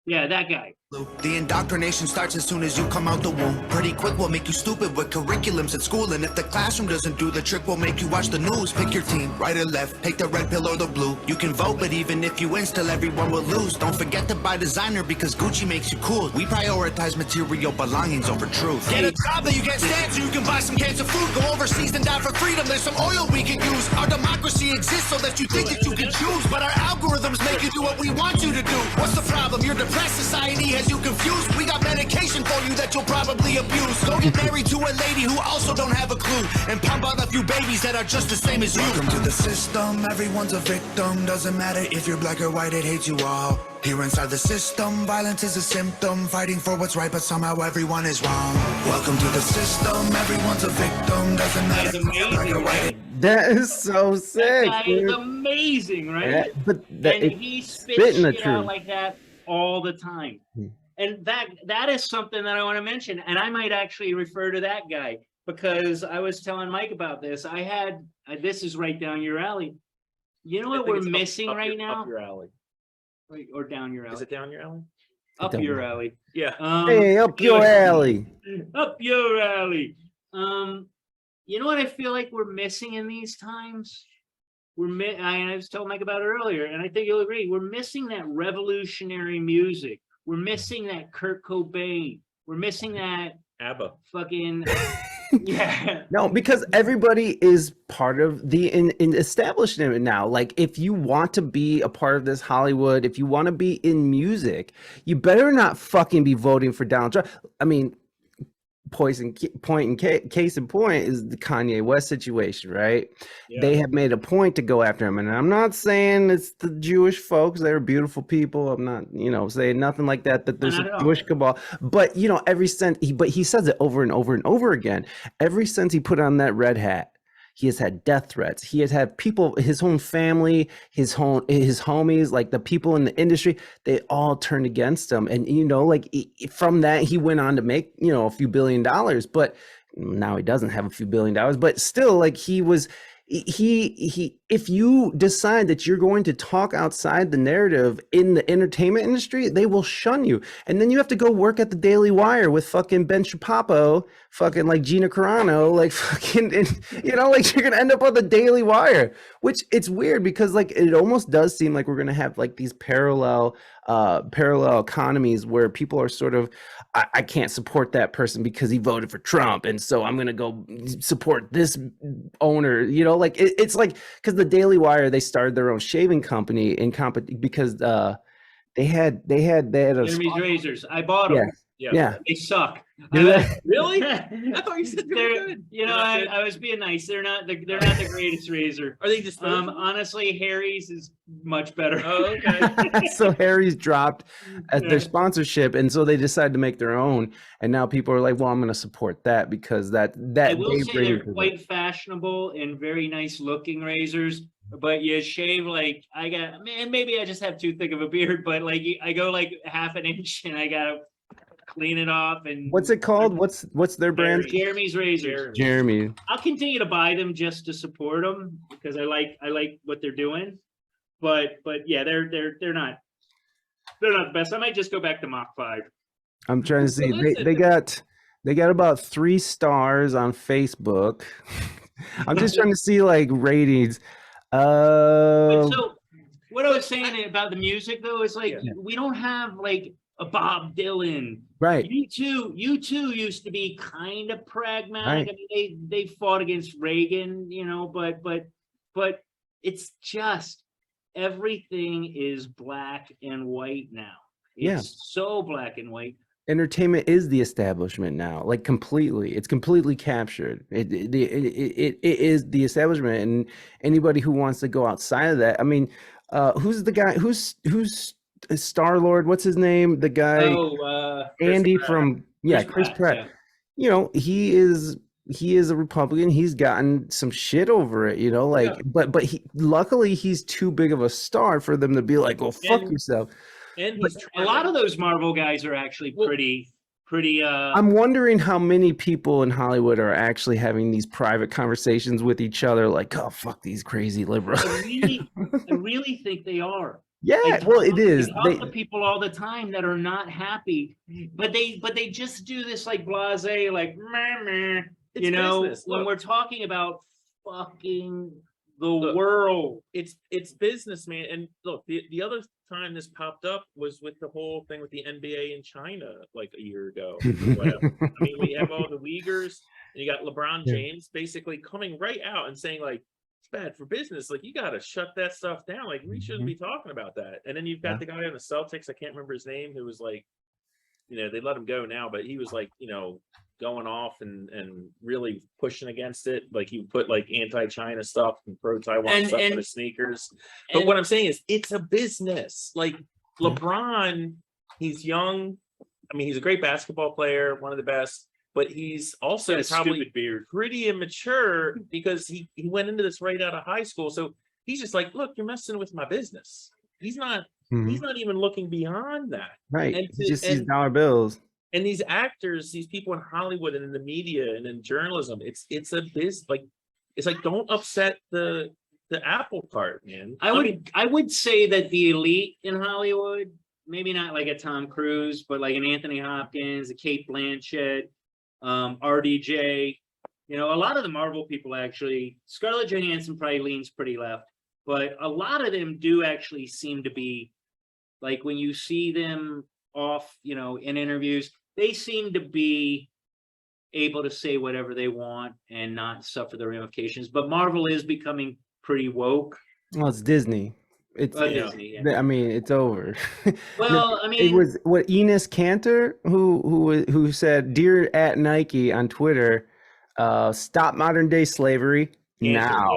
yeah, that guy. The indoctrination starts as soon as you come out the womb. Pretty quick will make you stupid with curriculums at school. And if the classroom doesn't do the trick, we'll make you watch the news. Pick your team, right or left, take the red pill or the blue. You can vote, but even if you win, still everyone will lose. Don't forget to buy designer because Gucci makes you cool. We prioritize material belongings over truth. Get a job that you can't stand so you can buy some cans of food. Go overseas and die for freedom. There's some oil we can use. Our democracy exists so that you think that you can choose. But our algorithms make you do what we want you to do. What's the problem? You're depressed. Society has you confused. We got medication for you that you'll probably abuse. Go get married to a lady who also don't have a clue, and pump out a few babies that are just the same as you. Welcome to the system, everyone's a victim. Doesn't matter if you're black or white, it hates you all. Here inside the system, violence is a symptom. Fighting for what's right, but somehow everyone is wrong. Welcome to the system, everyone's a victim. Doesn't matter if you're black or white. That is so sick. That guy is amazing, right? Yeah, but and he spits shit out like that all the time. And that is something that I want to mention. And I might actually refer to that guy because I was telling Mike about this. I had, this is right down your alley. You know what we're missing right now? Up your alley. Or down your alley. Is it down your alley? Up your alley. Yeah. Hey, up your alley. Up your alley. You know what I feel like we're missing in these times? I was telling Mike about it earlier, and I think you'll agree, we're missing that revolutionary music. We're missing that Kurt Cobain. We're missing that ABBA. fucking, yeah. No, because everybody is part of the in establishment now. Like, if you want to be a part of this Hollywood, if you want to be in music, you better not fucking be voting for Donald Trump. I mean, case in point is the Kanye West situation, right? Yeah. They have made a point to go after him, and I'm not saying it's the Jewish folks. They're beautiful people. I'm not, saying nothing like that. That there's a Jewish cabal, but he says it over and over and over again. Ever since he put on that red hat, he has had death threats. He has had people, his own family, his homies, like the people in the industry, they all turned against him. And, from that, he went on to make, a few $1 billion, but now he doesn't have a few $1 billion, but still, like, if you decide that you're going to talk outside the narrative in the entertainment industry, they will shun you. And then you have to go work at the Daily Wire with fucking Ben Shapapo, fucking like Gina Carano, like fucking, like you're going to end up on the Daily Wire, which it's weird because like it almost does seem like we're going to have like these parallel economies where people are sort of, I can't support that person because he voted for Trump, and so I'm gonna go support this owner. Like it's like, because the Daily Wire, they started their own shaving company because they had a Jeremy's razors. I bought them. Yeah. They suck. Really? I thought you said they were good. I was being nice. They're not the greatest razor. Are they just honestly, Harry's is much better. Oh, okay. So Harry's dropped at their sponsorship, and so they decided to make their own. And now people are like, "Well, I'm going to support that because that." I will say they're quite fashionable and very nice looking razors. But you shave maybe I just have too thick of a beard, but like I go like half an inch, and I gotta clean it off. And what's it called? What's their brand? Jeremy's razors. Jeremy. I'll continue to buy them just to support them because I like what they're doing. But yeah, they're not the best. I might just go back to Mach 5. I'm trying to see. They got about 3 stars on Facebook. I'm just trying to see like ratings. So what I was saying about the music though is like we don't have like a Bob Dylan. Right. U2 used to be kind of pragmatic. Right. I mean, they fought against Reagan, but it's just everything is black and white now. It's so black and white. Entertainment is the establishment now, like completely. It's completely captured. It is the establishment, and anybody who wants to go outside of that. I mean, who's the guy? Who's Star-Lord? What's his name? The guy, Andy from Chris Pratt. Yeah. He is a Republican. He's gotten some shit over it. But luckily he's too big of a star for them to be like, "Well, fuck yourself." And a lot of those Marvel guys are actually pretty. I'm wondering how many people in Hollywood are actually having these private conversations with each other, like, "Oh, fuck these crazy liberals." I really think they are. Yeah, it is. I talk to people all the time that are not happy, but they just do this like blasé, like meh, meh. Business. When we're talking about fucking the world, it's business, man. And look, the other time this popped up was with the whole thing with the NBA in China like a year ago. Whatever. I mean, we have all the Uyghurs, and you got LeBron James basically coming right out and saying like, it's bad for business. Like, you got to shut that stuff down. Like, we shouldn't be talking about that. And then you've got the guy on the Celtics, I can't remember his name, who was like, they let him go now, but he was like, going off and really pushing against it. Like, he put like anti-China stuff and pro-Taiwan stuff on his sneakers. But what I'm saying is, it's a business. Like, LeBron, he's young. I mean, he's a great basketball player, one of the best. But he's also probably pretty immature because he went into this right out of high school. So he's just like, "Look, you're messing with my business." He's not even looking beyond that. Right. And he just sees dollar bills. And these actors, these people in Hollywood and in the media and in journalism, it's a biz. Like, it's like, don't upset the apple cart, man. I would say that the elite in Hollywood, maybe not like a Tom Cruise, but like an Anthony Hopkins, a Cate Blanchett, RDJ, a lot of the Marvel people actually. Scarlett Johansson probably leans pretty left. but a lot of them do actually seem to be like when you see them off, you know, in interviews, they seem to be able to say whatever they want and not suffer the ramifications. But Marvel is becoming pretty woke. Well, it's Disney. It's Disney. Yeah. I mean, it's over. Well, I it mean, was what Enos Cantor who said, "Dear at Nike" on Twitter, stop modern day slavery now.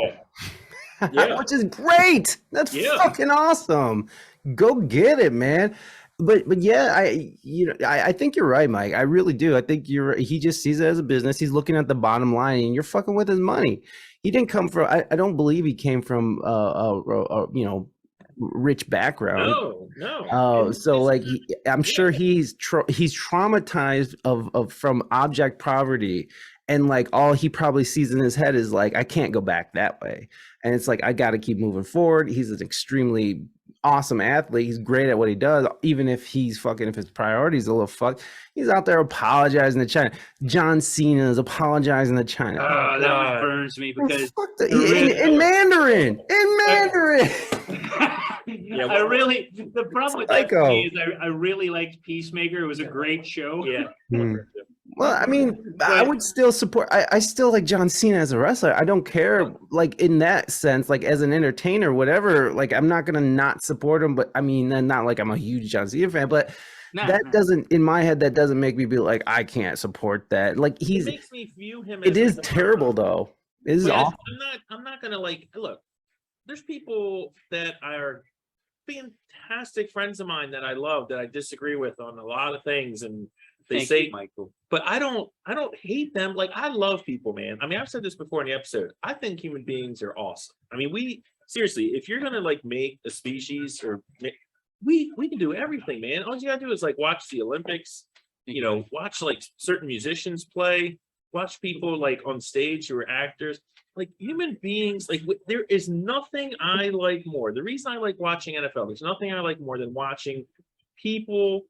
Yeah. Which is great. That's fucking awesome. Go get it, man. But yeah, I think you're right, Mike. I really do. I think you're right. He just sees it as a business. He's looking at the bottom line, and you're fucking with his money. He didn't come from. I don't believe he came from you know, rich background. No. So like, I'm sure he's traumatized from abject poverty, and like all he probably sees in his head is like, I can't go back that way, and it's like I got to keep moving forward. He's an extremely awesome athlete. He's great at what he does, even if he's fucking, if his priorities a little fucked. He's out there apologizing to China. John Cena is apologizing to China. Oh, that one burns me because in Mandarin. Yeah, I really, the problem with that for me is I really liked Peacemaker. It was a great show. Yeah. Well, I mean, I would still support. I still like John Cena as a wrestler. I don't care, like in that sense, like as an entertainer, whatever. Like I'm not gonna not support him, but I mean, not like I'm a huge John Cena fan, but doesn't, in my head, that doesn't make me be like I can't support that. Like it makes me view him. It is terrible though. It is awful. I'm not gonna like look. There's people that are fantastic friends of mine that I love that I disagree with on a lot of things, and they say, Michael, but I don't hate them. Like I love people, man. I mean, I've said this before in the episode. I think human beings are awesome. I mean, seriously, if you're gonna like make a species or we can do everything, man. All you gotta do is like watch the Olympics, you know, watch like certain musicians play, watch people like on stage who are actors. Like human beings, like there is nothing I like more. The reason I like watching NFL, there's nothing I like more than watching people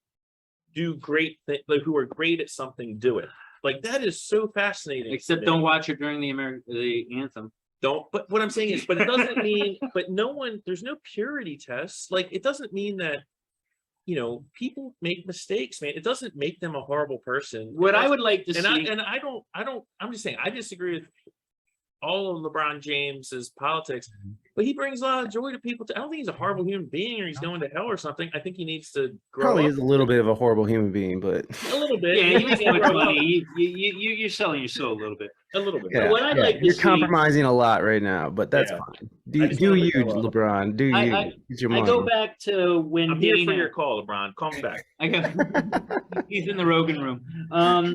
do great things, like who are great at something, do it. Like that is so fascinating. Except don't watch it during the anthem. Don't. But what I'm saying is, but it doesn't mean. But there's no purity tests. Like it doesn't mean that, you know, people make mistakes, man. It doesn't make them a horrible person. What I would like to see, I don't. I'm just saying. I disagree with all of LeBron James's politics, but he brings a lot of joy to people. I don't think he's a horrible human being or he's going to hell or something. I think he needs to grow Probably up. is a little bit of a horrible human being, but a little bit. Yeah, you make too much money. You're selling your soul a little bit. A little bit. Yeah, what I'd like to you're see, compromising a lot right now, but that's fine. Do you, LeBron? Do you? It's your money. I go back to when I'm here for your call, LeBron. Call me back. He's in the Rogan room. I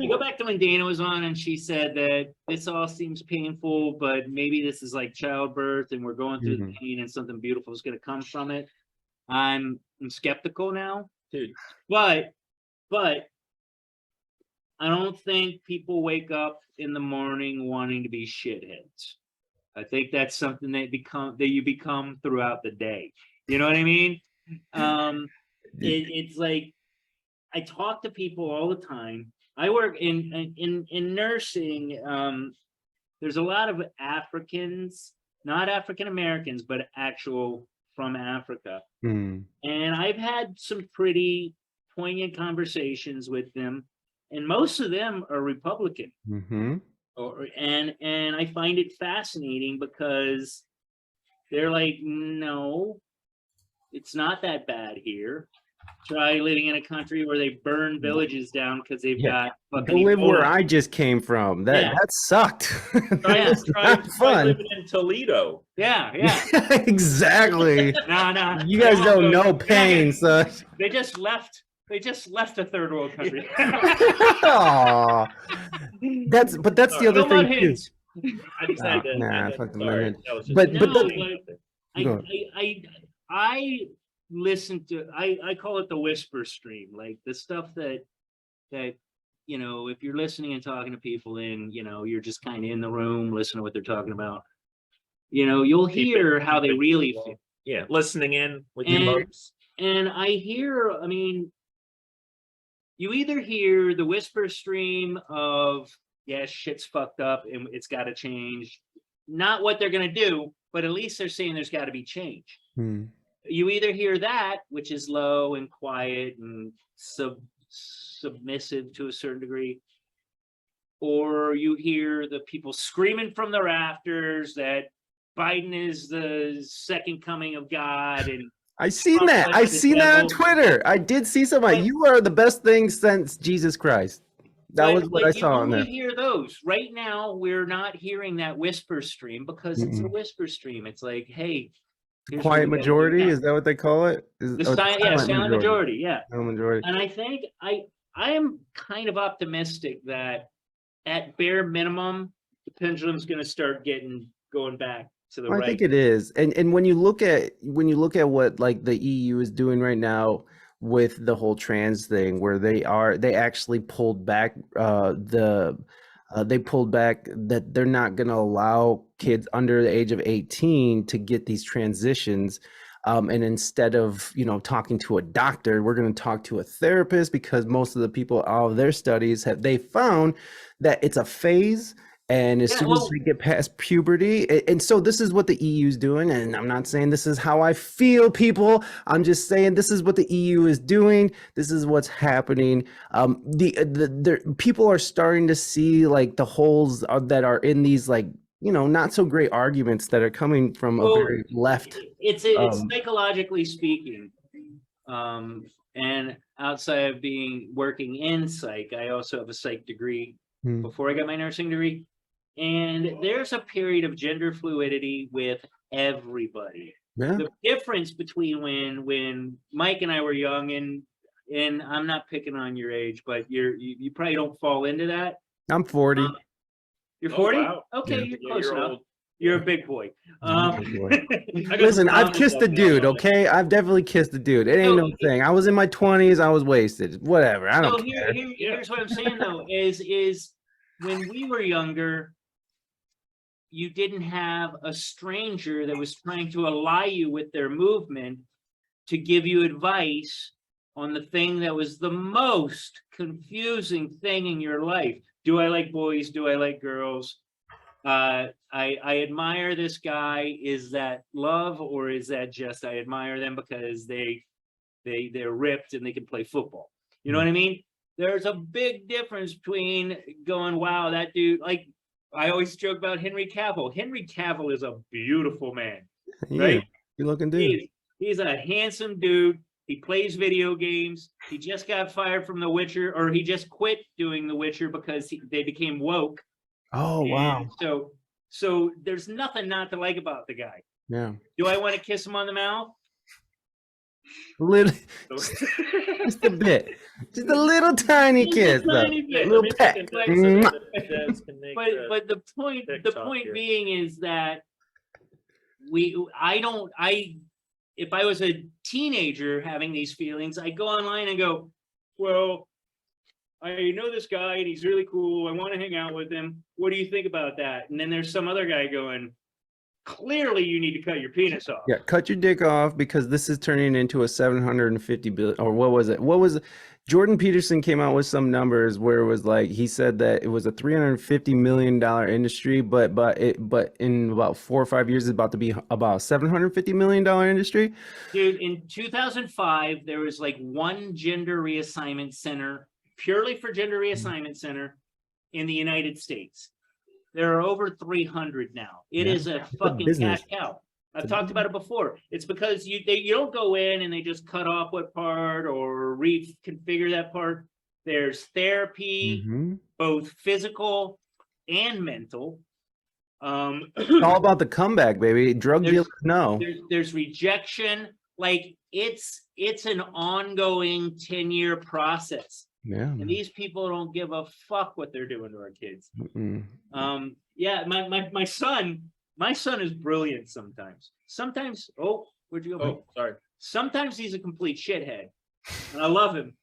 go back to when Dana was on and she said that this all seems painful, but maybe this is like childbirth and we're going through the pain and something beautiful is going to come from it. I'm skeptical now, dude. But I don't think people wake up in the morning wanting to be shitheads. I think that's something that you become throughout the day. You know what I mean? It's like I talk to people all the time. I work in nursing. There's a lot of Africans, not African Americans, but actual from Africa. And I've had some pretty poignant conversations with them. And most of them are Republican. And I find it fascinating because they're like, no, it's not that bad here. Try living in a country where they burn villages down because they've got fucking live where I just came from. That sucked. Try living in Toledo. Yeah. Exactly. No. You guys don't know pain, son. They just left a third world country. Aww. That's the other thing too. I just had to. Fuck the I listen to. I call it the whisper stream, like the stuff that you know, if you're listening and talking to people, and you know, you're just kind of in the room, listening to what they're talking about. You know, you'll hear how they really feel. Yeah, listening in with your emotes. And I hear, I mean, you either hear the whisper stream of, yeah, shit's fucked up and it's got to change. not what they're going to do, but at least they're saying there's got to be change. Hmm. You either hear that, which is low and quiet and submissive to a certain degree, or you hear the people screaming from the rafters that Biden is the second coming of God. And I seen that. I seen that on Twitter. I did see somebody. You are the best thing since Jesus Christ. That was what I saw on there. You only hear those. Right now, we're not hearing that whisper stream because it's a whisper stream. It's like, hey, quiet majority, is that what they call it? Silent majority, yeah. Silent majority. And I think I am kind of optimistic that at bare minimum, the pendulum's going to start going back to the right. I think it is. And when you look at what like the EU is doing right now with the whole trans thing, where they actually pulled back that they're not going to allow kids under the age of 18 to get these transitions. And instead of, talking to a doctor, we're going to talk to a therapist, because most of the people, all of their studies they found that it's a phase. And as soon as they get past puberty, and so this is what the EU is doing. And I'm not saying this is how I feel, people. I'm just saying this is what the EU is doing. This is what's happening. The people are starting to see like the holes that are in these, like, not so great arguments that are coming from a very left. It's psychologically speaking. And outside of working in psych, I also have a psych degree before I got my nursing degree. And there's a period of gender fluidity with everybody. Yeah. The difference between when Mike and I were young, and I'm not picking on your age, but you probably don't fall into that. I'm 40. You're 40? Wow. Okay, Yeah. you're close you're enough. old. You're a big boy. Listen, I've kissed a dude, okay? I've definitely kissed a dude. It ain't no thing. I was in my 20s. I was wasted. Whatever. I don't care. Here's what I'm saying, though, is when we were younger, you didn't have a stranger that was trying to ally you with their movement to give you advice on the thing that was the most confusing thing in your life. Do I like boys? Do I like girls? I admire this guy. Is that love, or is that just I admire them because they're ripped and they can play football? You know what I mean? There's a big difference between going, wow, that dude, like I always joke about Henry Cavill. Henry Cavill is a beautiful man, right? Good looking dude. He's a handsome dude. He plays video games. He just got fired from The Witcher, or he just quit doing The Witcher because they became woke. Oh, wow. So there's nothing not to like about the guy. Yeah. Do I want to kiss him on the mouth? Just a bit. Just a little tiny kiss. But the point being is that if I was a teenager having these feelings, I go online and go, well, I know this guy and he's really cool. I want to hang out with him. What do you think about that? And then there's some other guy going, clearly you need to cut your penis off. Yeah, cut your dick off, because this is turning into a 750 billion, or what was it? Jordan Peterson came out with some numbers where it was like, he said that it was a $350 million industry, but in about 4 or 5 years, it's about to be about $750 million industry. Dude, in 2005, there was like one gender reassignment center, purely for gender reassignment center in the United States. There are over 300 now. It is a fucking cash cow. I've talked about it before. It's because you don't go in and they just cut off what part or reconfigure that part. There's therapy, both physical and mental. It's all about the comeback, baby. Drug dealers know. There's rejection. Like it's an ongoing 10-year process. Yeah. And these people don't give a fuck what they're doing to our kids. Yeah, my son is brilliant sometimes. Sometimes, where'd you go? Oh, sorry. Sometimes he's a complete shithead, and I love him.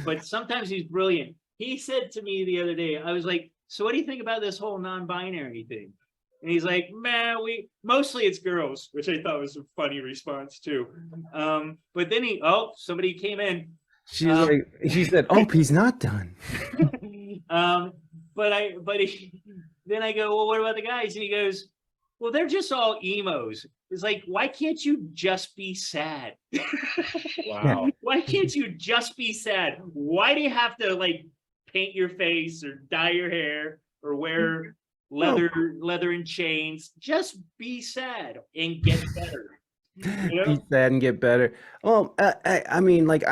But sometimes he's brilliant. He said to me the other day, I was like, so what do you think about this whole non-binary thing? And he's like, man, mostly it's girls, which I thought was a funny response too. But then somebody came in. She said, "Oh, he's not done." Then I go, well, what about the guys? And he goes, Well, they're just all emos. It's like, why can't you just be sad? Wow. Why can't you just be sad? Why do you have to like paint your face or dye your hair or wear leather and chains? Just be sad and get better. You know? Be sad and get better. Well, I mean, like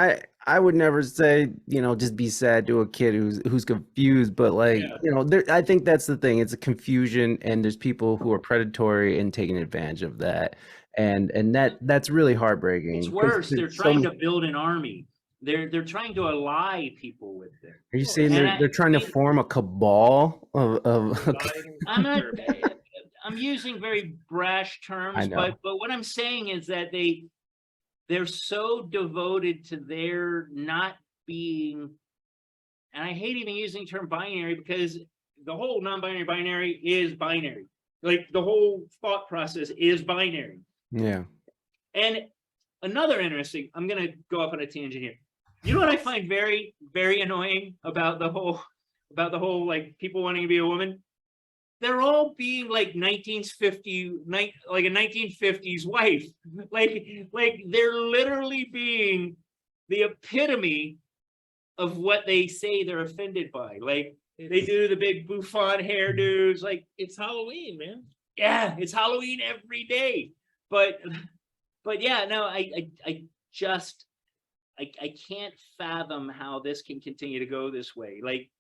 I would never say, you know, just be sad to a kid who's confused, but like, you know, I think that's the thing. It's a confusion, and there's people who are predatory and taking advantage of that, and that's really heartbreaking. It's worse. They're trying to build an army. They're trying to ally people with it. Are you saying they're trying to form a cabal of I'm not. I'm using very brash terms, but what I'm saying is that they're so devoted to their not being, and I hate even using the term binary because the whole non-binary binary is binary. Like the whole thought process is binary. Yeah. And another interesting, I'm gonna go off on a tangent here. You know what I find very, very annoying about the whole like people wanting to be a woman? They're all being like 1950, like a 1950s wife. Like they're literally being the epitome of what they say they're offended by. Like they do the big bouffant hairdos. Like It's Halloween, man. yeah, it's Halloween every day. But yeah, no, I can't fathom how this can continue to go this way. Like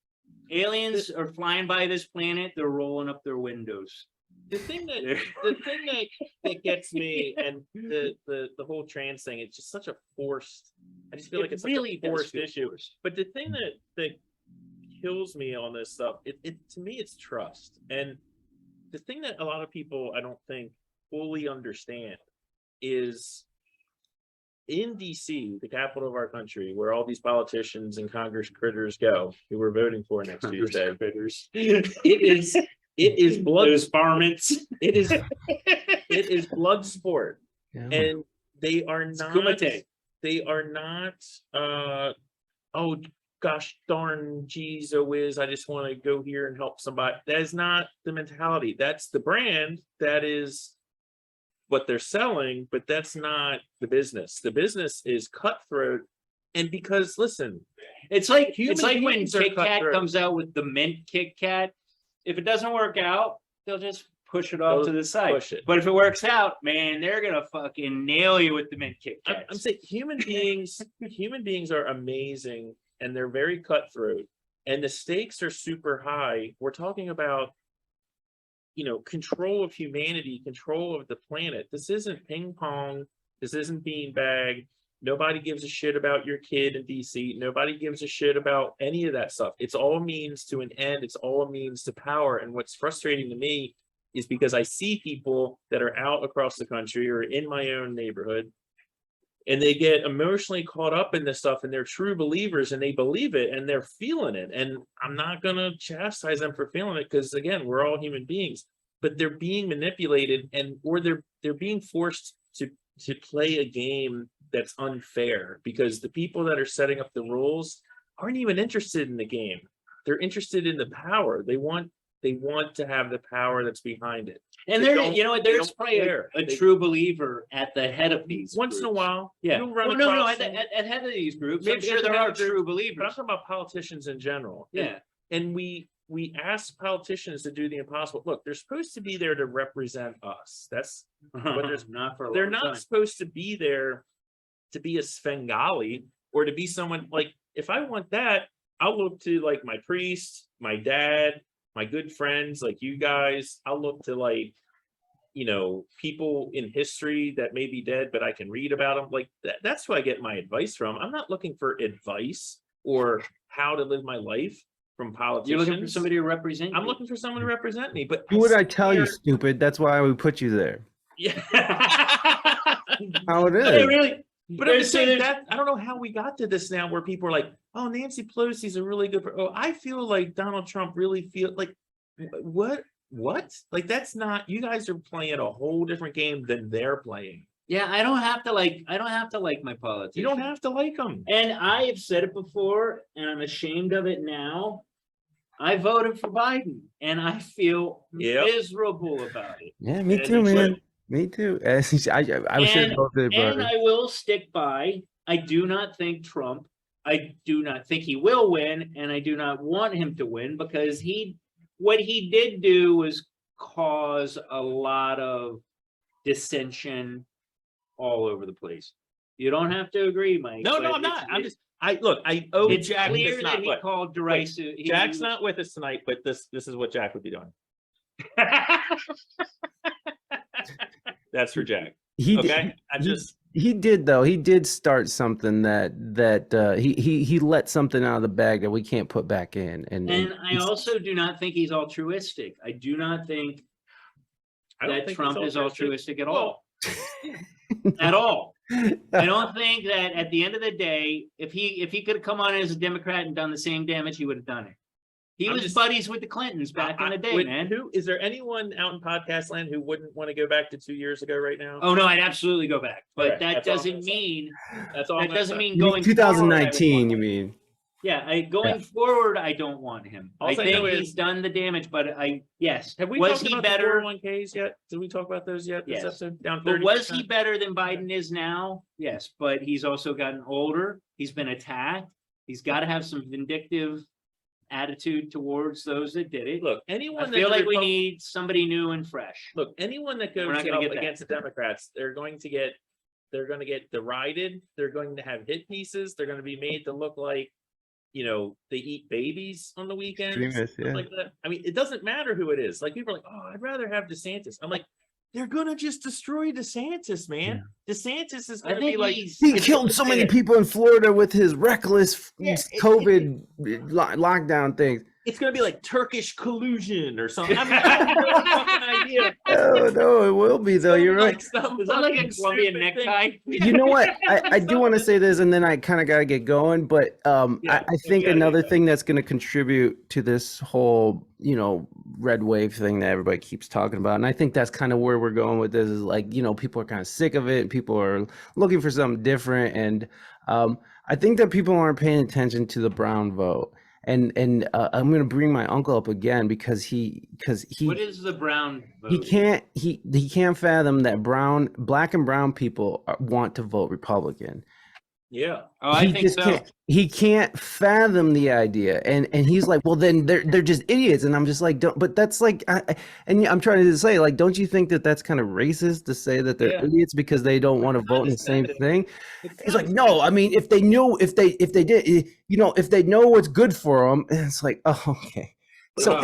aliens are flying by this planet, they're rolling up their windows. The thing that gets me, and the whole trans thing, it's just such a forced. I just feel like it's really a forced issue. But the thing that kills me on this stuff, it to me, it's trust. And the thing that a lot of people I don't think fully understand is in DC, the capital of our country, where all these politicians and Congress critters go, who we're voting for next Tuesday. It is blood. Those varmints. It is blood sport, and they are not. Kumite. They are not. Oh gosh darn, geez, oh whiz, I just want to go here and help somebody. That is not the mentality. That's the brand. That is what they're selling, but that's not the business. The business is cutthroat, and because listen, It's like Human when beings are Kit Kat cutthroat. comes out with the mint Kit Kat. If it doesn't work out, they'll just push it off to the side. push it. But if it works out, man, they're gonna fucking nail you with the mint Kit Kats. I'm saying human beings are amazing, and they're very cutthroat, and the stakes are super high. We're talking about, you know, control of humanity, control of the planet. This isn't ping pong. This isn't beanbag. Nobody gives a shit about your kid in DC. Nobody gives a shit about any of that stuff. It's all means to an end. It's all a means to power. And what's frustrating to me is because I see people that are out across the country or in my own neighborhood, and they get emotionally caught up in this stuff, and they're true believers, and they believe it, and they're feeling it. And I'm not going to chastise them for feeling it, because again, we're all human beings, but they're being manipulated, or they're being forced to play a game that's unfair, because the people that are setting up the rules aren't even interested in the game. They're interested in the power. They want to have the power that's behind it. And there's probably a true believer at the head of these once groups. in a while. Yeah. You'll run No, across at head of these groups, Maybe I'm sure at the there head are of the true but I'm believers. talking about politicians in general. Yeah. And we ask politicians to do the impossible. Look, they're supposed to be there to represent us. That's what there's not for a they're long not time. supposed to be there to be a Svengali or to be someone like, if I want that, I'll look to like my priest, my dad, my good friends, like you guys. I'll look to like, you know, people in history that may be dead, but I can read about them. Like that's who I get my advice from. I'm not looking for advice or how to live my life from politicians. You're looking for somebody to represent you. I'm looking for someone to represent me, but Do what I tell you, stupid. That's why we put you there. yeah. How it They is. really, But I'm just saying that I don't know how we got to this now, where people are like, "Oh, Nancy Pelosi's a really good." Oh, I feel like Donald Trump really feel like what? Like that's not. You guys are playing a whole different game than they're playing. yeah, I don't have to like my politicians. You don't have to like them. And I have said it before, and I'm ashamed of it now. I voted for Biden, and I feel Yep. miserable about it. Yeah, me And too, you should. man. Me too. I should have voted, And but I will stick by, I do not think Trump, I do not think he will win, and I do not want him to win, because what he did do was cause a lot of dissension all over the place. You don't have to agree, Mike. No, but I'm not. it's- I owe It's Jack clear this that not he what. called derisive. Jack's not with us tonight, but this is what Jack would be doing. That's for Jack. he Okay, he did though. He did start something that he let something out of the bag that we can't put back in. And I also do not think he's altruistic. I do not think I don't that think Trump he's is altruistic at Well, all. At all. I don't think that at the end of the day, if he could have come on as a Democrat and done the same damage, he would have done it. He I'm was just- buddies with the Clintons back in the day, man. Who is there anyone out in podcast land who wouldn't want to go back to 2 years ago right now? Oh no, I'd absolutely go back. But Alright, that that's all I'm doesn't gonna say. mean That's all. that doesn't mean You mean going 2019, forward, you mean? Yeah, going forward, I don't want him. All I I think know he's is- done the damage, but yes. Have we was talked he about better? the 401ks yet? Did we talk about those yet? This Yes. episode down 30%. But was he better than Biden is now? Yes, but he's also gotten older. He's been attacked. He's got to have some vindictive attitude towards those that did it. Look, I anyone feel that like we need somebody new and fresh. look, anyone that We're goes not gonna up get that. against the Democrats, they're going to get derided. They're going to have hit pieces. They're going to be made to look like, they eat babies on the weekends. Extremists, stuff yeah. Like that. I mean, it doesn't matter who it is. Like people are like, oh, I'd rather have DeSantis. I'm like, they're gonna just destroy DeSantis, man. DeSantis is I gonna be think like He killed so many people in Florida with his reckless COVID lockdown things. It's gonna be like Turkish collusion or something. I mean, I have no fucking idea. Oh no, it will be though. You're right. Like, some Is that like a fucking Colombian stupid thing. necktie? You know what? I do want to say this, and then I kind of got to get going. But Yeah, I think gotta another get thing that's going to contribute to this whole, red wave thing that everybody keeps talking about, and I think that's kind of where we're going with this, is like, people are kind of sick of it. People are looking for something different, and I think that people aren't paying attention to the brown vote. And I'm gonna bring my uncle up again because he What is the brown vote? he can't fathom that black and brown people want to vote Republican. Yeah. Oh, I He think just so. he can't fathom the idea, and he's like, well, then they're just idiots, and I'm just like, don't. But that's like, I'm trying to say, like, don't you think that that's kind of racist to say that they're Yeah. idiots because they don't want to vote in the same Understand thing? It's He's like, no, I mean, if they knew, if they did, if they know what's good for them, and it's like, oh, okay. So Wow.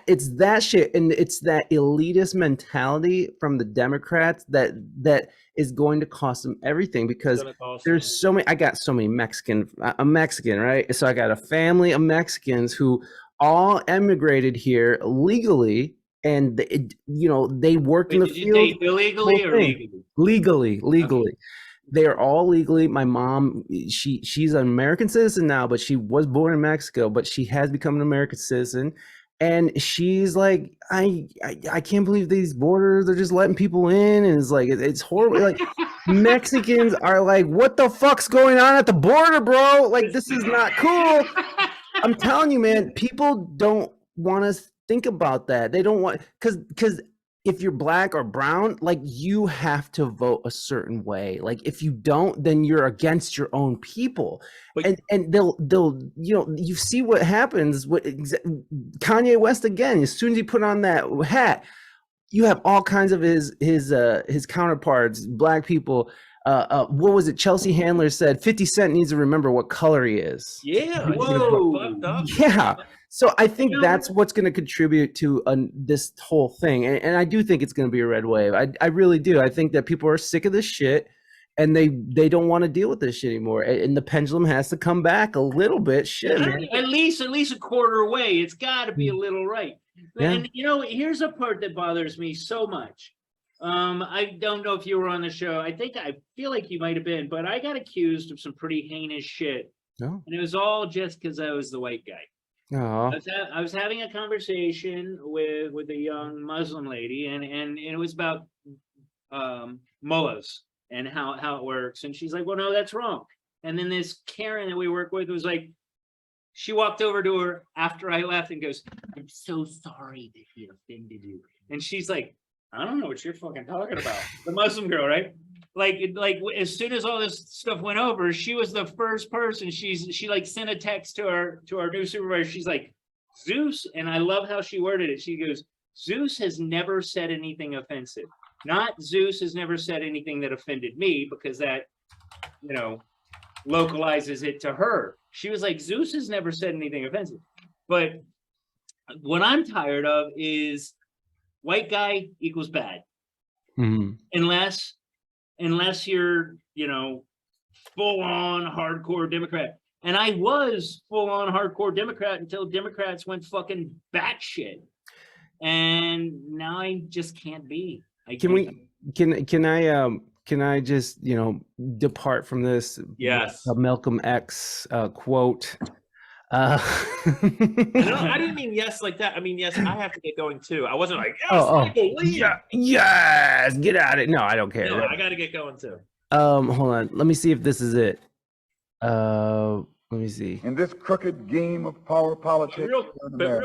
it's that shit, and it's that elitist mentality from the Democrats that is going to cost them everything, because there's so many. I got so many I'm Mexican, right? So I got a family of Mexicans who all emigrated here legally, and they worked in the Did you say field illegally whole or thing. legally? legally. They are all legally. My mom, she's an American citizen now, but she was born in Mexico, but she has become an American citizen. And she's like, I can't believe these borders, they're just letting people in. And it's like, it's horrible. Like, Mexicans are like, what the fuck's going on at the border, bro? Like, this is not cool. I'm telling you, man, people don't want to think about that. They don't want, because if you're black or brown, like, you have to vote a certain way. Like, if you don't, then you're against your own people. But- and they'll you see what happens with Kanye West again. As soon as he put on that hat, you have all kinds of his counterparts, black people. What was it? Chelsea Handler said 50 Cent needs to remember what color he is. Yeah. Whoa. Fucked up. Yeah. So I think that's what's going to contribute to this whole thing. And I do think it's going to be a red wave. I really do. I think that people are sick of this shit, and they don't want to deal with this shit anymore. And the pendulum has to come back a little bit. Shit, man. At least a quarter away. It's got to be a little right. Yeah. And here's a part that bothers me so much. I don't know if you were on the show. I feel like you might have been, but I got accused of some pretty heinous shit. No. And it was all just because I was the white guy. Oh. I was having a conversation with a young Muslim lady, and it was about mullahs and how it works. And she's like, well, no, that's wrong. And then this Karen that we work with was like, she walked over to her after I left and goes, "I'm so sorry that he offended you." And she's like, "I don't know what you're fucking talking about." The Muslim girl, right? Like as soon as all this stuff went over, she was the first person. She like sent a text to our new supervisor. She's like, "Zeus," and I love how she worded it. She goes, "Zeus has never said anything offensive. Not Zeus has never said anything that offended me," because that, you know, localizes it to her. She was like, "Zeus has never said anything offensive." But what I'm tired of is white guy equals bad. Unless you're, you know, full on hardcore Democrat. And I was full on hardcore Democrat until Democrats went fucking batshit. And now I just can't be. Can I just, you know, depart from this? Yes. Malcom X quote. No, I didn't mean yes like that. I mean, yes, I have to get going too. I wasn't like, yes, yes, get at it. No, I don't care. No, I got to get going too. Hold on. Let me see if this is it. Let me see. In this crooked game of power politics. Real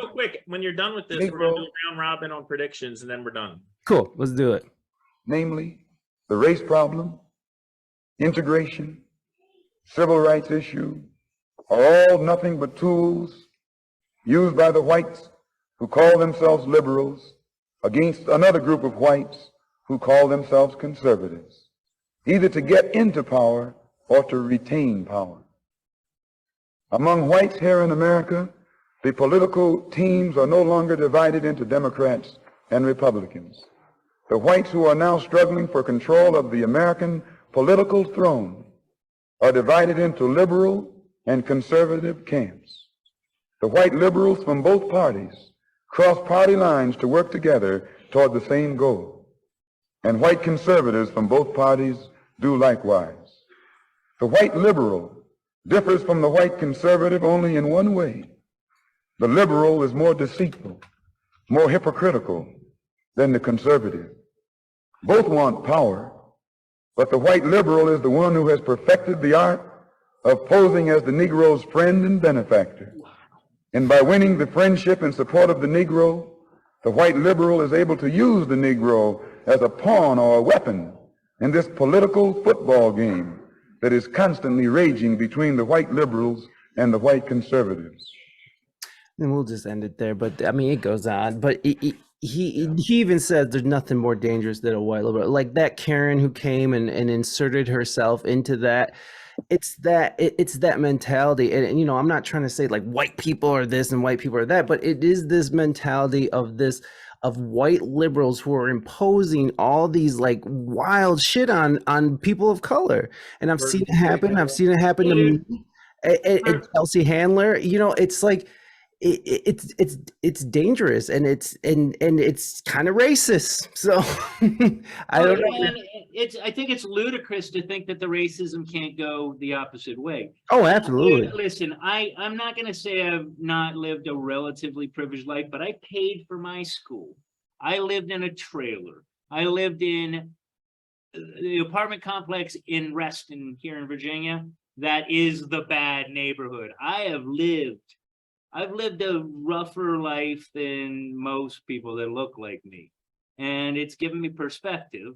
quick, when you're done with this, we're going to do a round robin on predictions, and then we're done. Cool. Let's do it. Namely, the race problem, integration, civil rights issue, are all nothing but tools used by the whites who call themselves liberals against another group of whites who call themselves conservatives, either to get into power or to retain power. Among whites here in America, the political teams are no longer divided into Democrats and Republicans. The whites who are now struggling for control of the American political throne are divided into liberal and conservative camps. The white liberals from both parties cross party lines to work together toward the same goal, and white conservatives from both parties do likewise. The white liberal differs from the white conservative only in one way. The liberal is more deceitful, more hypocritical than the conservative. Both want power, but the white liberal is the one who has perfected the art of posing as the Negro's friend and benefactor. And by winning the friendship and support of the Negro, the white liberal is able to use the Negro as a pawn or a weapon in this political football game that is constantly raging between the white liberals and the white conservatives. And we'll just end it there. But I mean, it goes on. But he even says there's nothing more dangerous than a white liberal. Like that Karen who came and inserted herself into that. It's that mentality. And, you know, I'm not trying to say like white people are this and white people are that, but it is this mentality of white liberals who are imposing all these like wild shit on people of color. And I've seen it happen. I've seen it happen to me. And Chelsea Handler, you know, it's like it's dangerous and it's kind of racist. So I don't know. I think it's ludicrous to think that the racism can't go the opposite way. Oh, absolutely. Listen, I'm not going to say I've not lived a relatively privileged life, but I paid for my school. I lived in a trailer. I lived in the apartment complex in Reston here in Virginia. That is the bad neighborhood. I've lived a rougher life than most people that look like me. And it's given me perspective.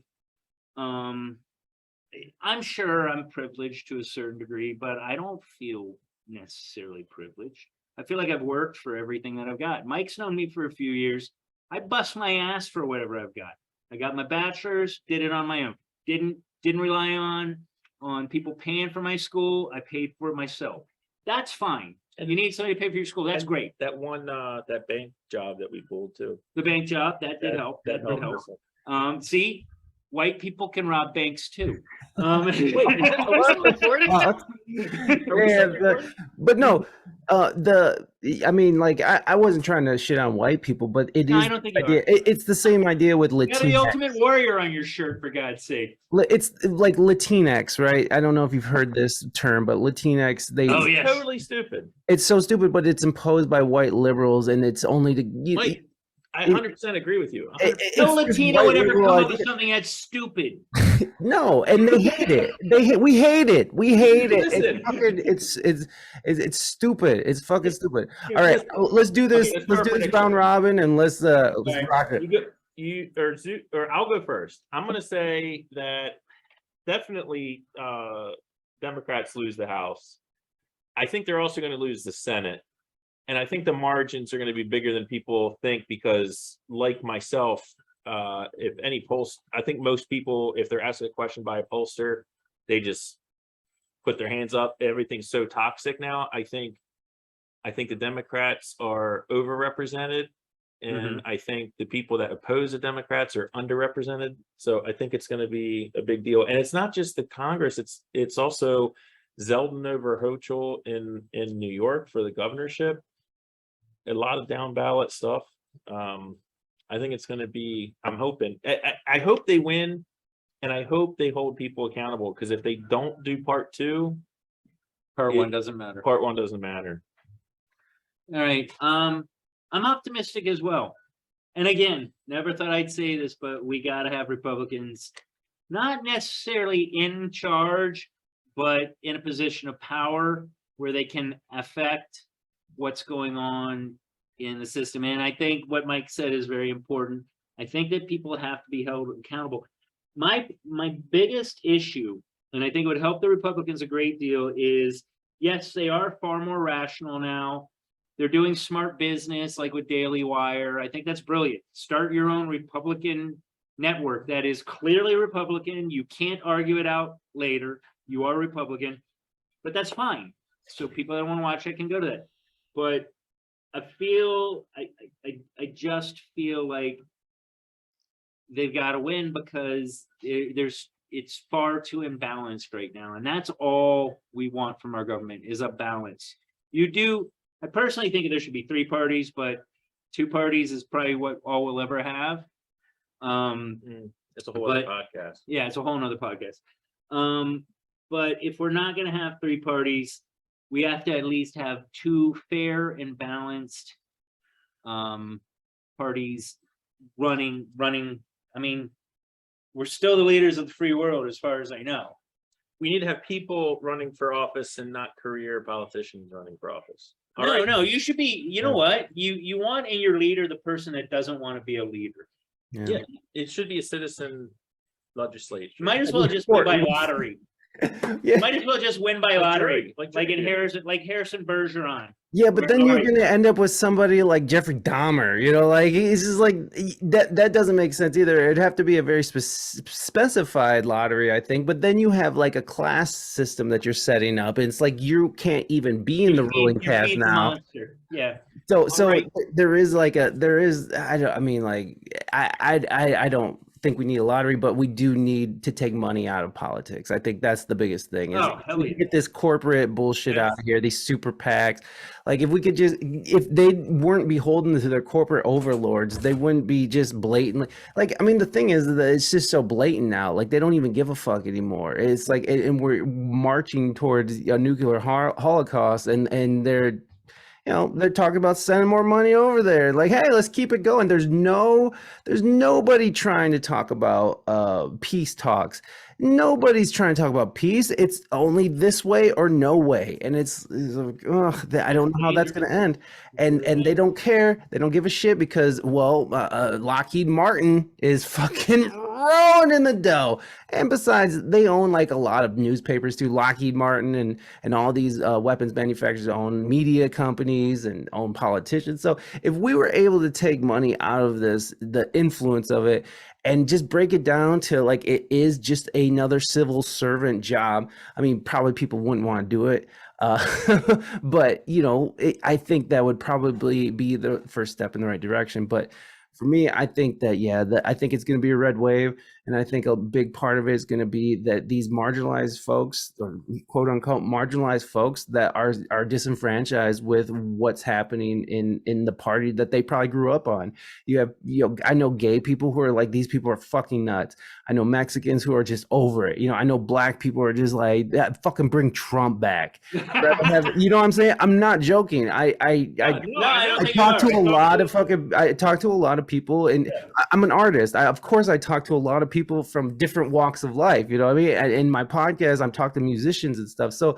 I'm sure I'm privileged to a certain degree, but I don't feel necessarily privileged. I feel like I've worked for everything that I've got. Mike's known me for a few years. I bust my ass for whatever I've got. I got my bachelor's, did it on my own. Didn't rely on people paying for my school. I paid for it myself. That's fine. If you need somebody to pay for your school, that's great. That one, that bank job that we pulled too. The bank job, that did help. That did help. See, white people can rob banks too. But no, I mean, like I wasn't trying to shit on white people, but it is. I don't think it's the same idea with Latinx. You got the Ultimate Warrior on your shirt, for God's sake. It's like Latinx, right? I don't know if you've heard this term, but Latinx, yes. Totally stupid. It's so stupid, but it's imposed by white liberals, and it's only to. I 100% agree with you. 100%. No Latino would ever come up with idea. something that's stupid. No, and they hate it. We hate it. We hate it. Listen. It's stupid. It's fucking stupid. All right, let's do this. Okay, let's do this round robin, and let's Right. rock it. Or I'll go first. I'm gonna say that definitely Democrats lose the House. I think they're also going to lose the Senate, and I think the margins are going to be bigger than people think because, like myself, if any polls, I think most people, if they're asked a question by a pollster, they just put their hands up. Everything's so toxic now. I think the Democrats are overrepresented, and I think the people that oppose the Democrats are underrepresented. So I think it's going to be a big deal. And it's not just the Congress; it's also Zeldin over Hochul in New York for the governorship. A lot of down ballot stuff. I think it's going to be. I'm hoping. I hope they win, and I hope they hold people accountable. Because if they don't do part two, Part one doesn't matter. part one doesn't matter. All right. I'm optimistic as well. And again, never thought I'd say this, but we got to have Republicans not necessarily in charge, but in a position of power where they can affect what's going on in the system. And I think what Mike said is very important. I think that people have to be held accountable. My biggest issue, and I think it would help the Republicans a great deal, is yes, they are far more rational now. They're doing smart business, like with Daily Wire. I think that's brilliant. Start your own Republican network that is clearly Republican. You can't argue it out later. You are Republican, but that's fine. So people that want to watch it can go to that. But I just feel like they've got to win because it's far too imbalanced right now. And that's all we want from our government is a balance. I personally think there should be 3 parties, but 2 parties is probably what all we'll ever have. It's a whole other podcast. Yeah, it's a whole nother podcast. But if we're not going to have 3 parties, we have to at least have 2 fair and balanced parties running. I mean, we're still the leaders of the free world, as far as I know. We need to have people running for office and not career politicians running for office. No, you should be. You know what? You want in your leader the person that doesn't want to be a leader. Yeah, it should be a citizen legislature. You might as well just win by lottery. You might as well just win by lottery, like in Harrison Bergeron. Yeah, but then you're gonna end up with somebody like Jeffrey Dahmer, like he's just like that doesn't make sense either. It'd have to be a very specified lottery, I think. But then you have like a class system that you're setting up, and it's like you can't even be in the ruling class now. Yeah. So there is I don't think we need a lottery, but we do need to take money out of politics. I think that's the biggest thing. Get this corporate bullshit out here, these super PACs. Like if they weren't beholden to their corporate overlords, they wouldn't be just blatantly the thing is that it's just so blatant now. Like they don't even give a fuck anymore. It's like, and we're marching towards a nuclear holocaust, and they're talking about sending more money over there. Like, hey, let's keep it going. There's nobody trying to talk about peace talks. Nobody's trying to talk about peace. It's only this way or no way. And it's I don't know how that's going to end. And they don't care. They don't give a shit because, Lockheed Martin is fucking rolling in the dough. And besides, they own like a lot of newspapers too. Lockheed Martin and all these weapons manufacturers own media companies and own politicians. So if we were able to take money out of this, the influence of it, and just break it down to like it is just another civil servant job. I mean, probably people wouldn't want to do it. But, I think that would probably be the first step in the right direction. But for me, I think that, I think it's going to be a red wave. And I think a big part of it is going to be that these marginalized folks, or quote unquote marginalized folks, that are disenfranchised with what's happening in the party that they probably grew up on. You have, I know gay people who are like, these people are fucking nuts. I know Mexicans who are just over it. I know black people are just like, fucking bring Trump back. You know what I'm saying? I'm not joking. I talk to a lot of people, and I'm an artist. Of course I talk to a lot of people from different walks of life. You know what I mean? In my podcast, I'm talking to musicians and stuff. So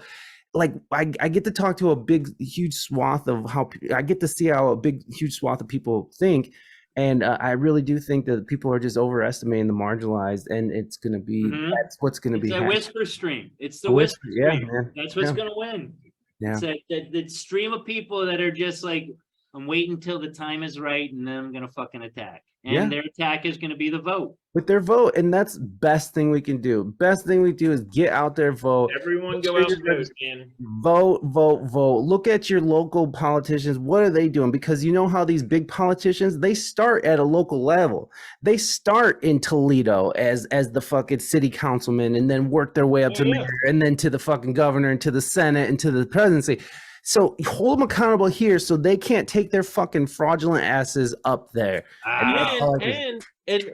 like I get to talk to a big, huge swath of I get to see how a big, huge swath of people think. And I really do think that people are just overestimating the marginalized, and it's going to be, that's what's going to be. It's a whisper stream. It's the whisper stream. Man. That's what's going to win. Yeah. It's the stream of people that are just like, I'm waiting until the time is right, and then I'm going to fucking attack. And their attack is going to be the vote. With their vote. And that's best thing we can do. Best thing we do is get out there, vote. Everyone go out and vote, man. Vote. Look at your local politicians. What are they doing? Because you know how these big politicians, they start at a local level. They start in Toledo as the fucking city councilman, and then work their way up to mayor, and then to the fucking governor, and to the Senate, and to the presidency. So hold them accountable here, so they can't take their fucking fraudulent asses up there. And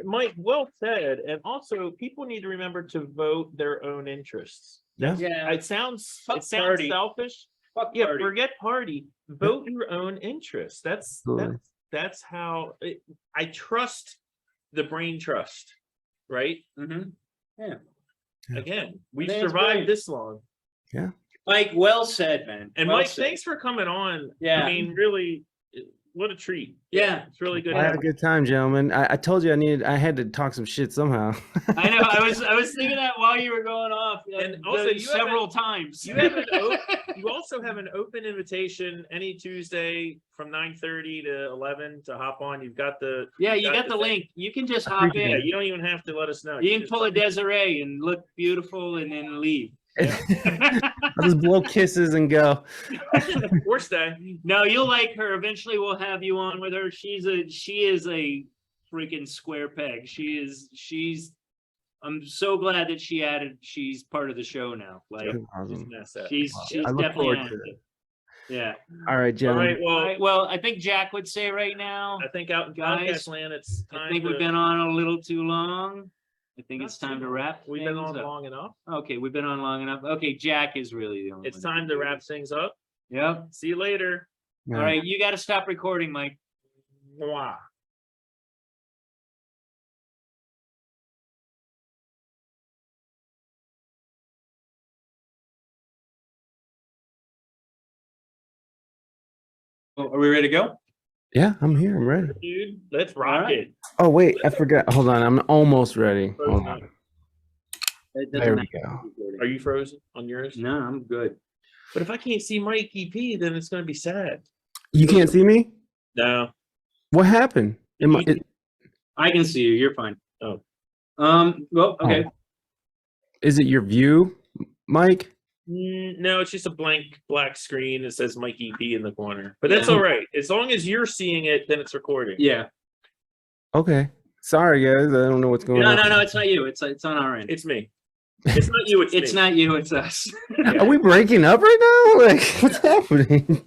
Mike, well said. And also, people need to remember to vote their own interests. Yeah. It sounds selfish. Forget party. Vote your own interests. That's how I trust the brain trust, right? Mm-hmm. Yeah. Again, we've survived this long. Yeah. Mike, well said, man. And Mike, thanks for coming on. Yeah. I mean, really, what a treat. Yeah. It's really good. I had a good time, gentlemen. I told you I had to talk some shit somehow. I know. I was thinking that while you were going off, and also several times. You also have an open invitation any Tuesday from 9:30 to 11 to hop on. You've got the you got the link. You can just hop in. Yeah, you don't even have to let us know. You can pull a Desiree and look beautiful and then leave. I'll just blow kisses and go. Worst day. No, you'll like her. Eventually we'll have you on with her. She is a freaking square peg. I'm so glad that she's part of the show now. Like awesome. she's definitely on it. Yeah. All right, gentlemen. All right, well, I think Jack would say right now. I think out in podcast land, it's time. I think we've been on a little too long. I think it's time to wrap. We've been on long enough. Okay, we've been on long enough. Okay, Jack is really the only It's time to wrap things up. Yep. See you later. All right, you got to stop recording, Mike. Mwah. Are we ready to go? Yeah, I'm here. I'm ready. Dude, let's rock it. Oh, wait, I forgot. Hold on. I'm almost ready. Hold on. There we go. Are you frozen on yours? No, I'm good. But if I can't see Mike E.P, then it's going to be sad. You can't see me? No. What happened? I can see you. You're fine. Oh. Well, okay. Oh. Is it your view, Mike? No, it's just a blank black screen that says Mike E.P in the corner. But that's all right. As long as you're seeing it, then it's recording. Yeah. Okay. Sorry, guys. I don't know what's going on. No, it's not you. It's on our end. It's me. It's not you, it's me. Not you, it's us. Are we breaking up right now? Like, what's happening?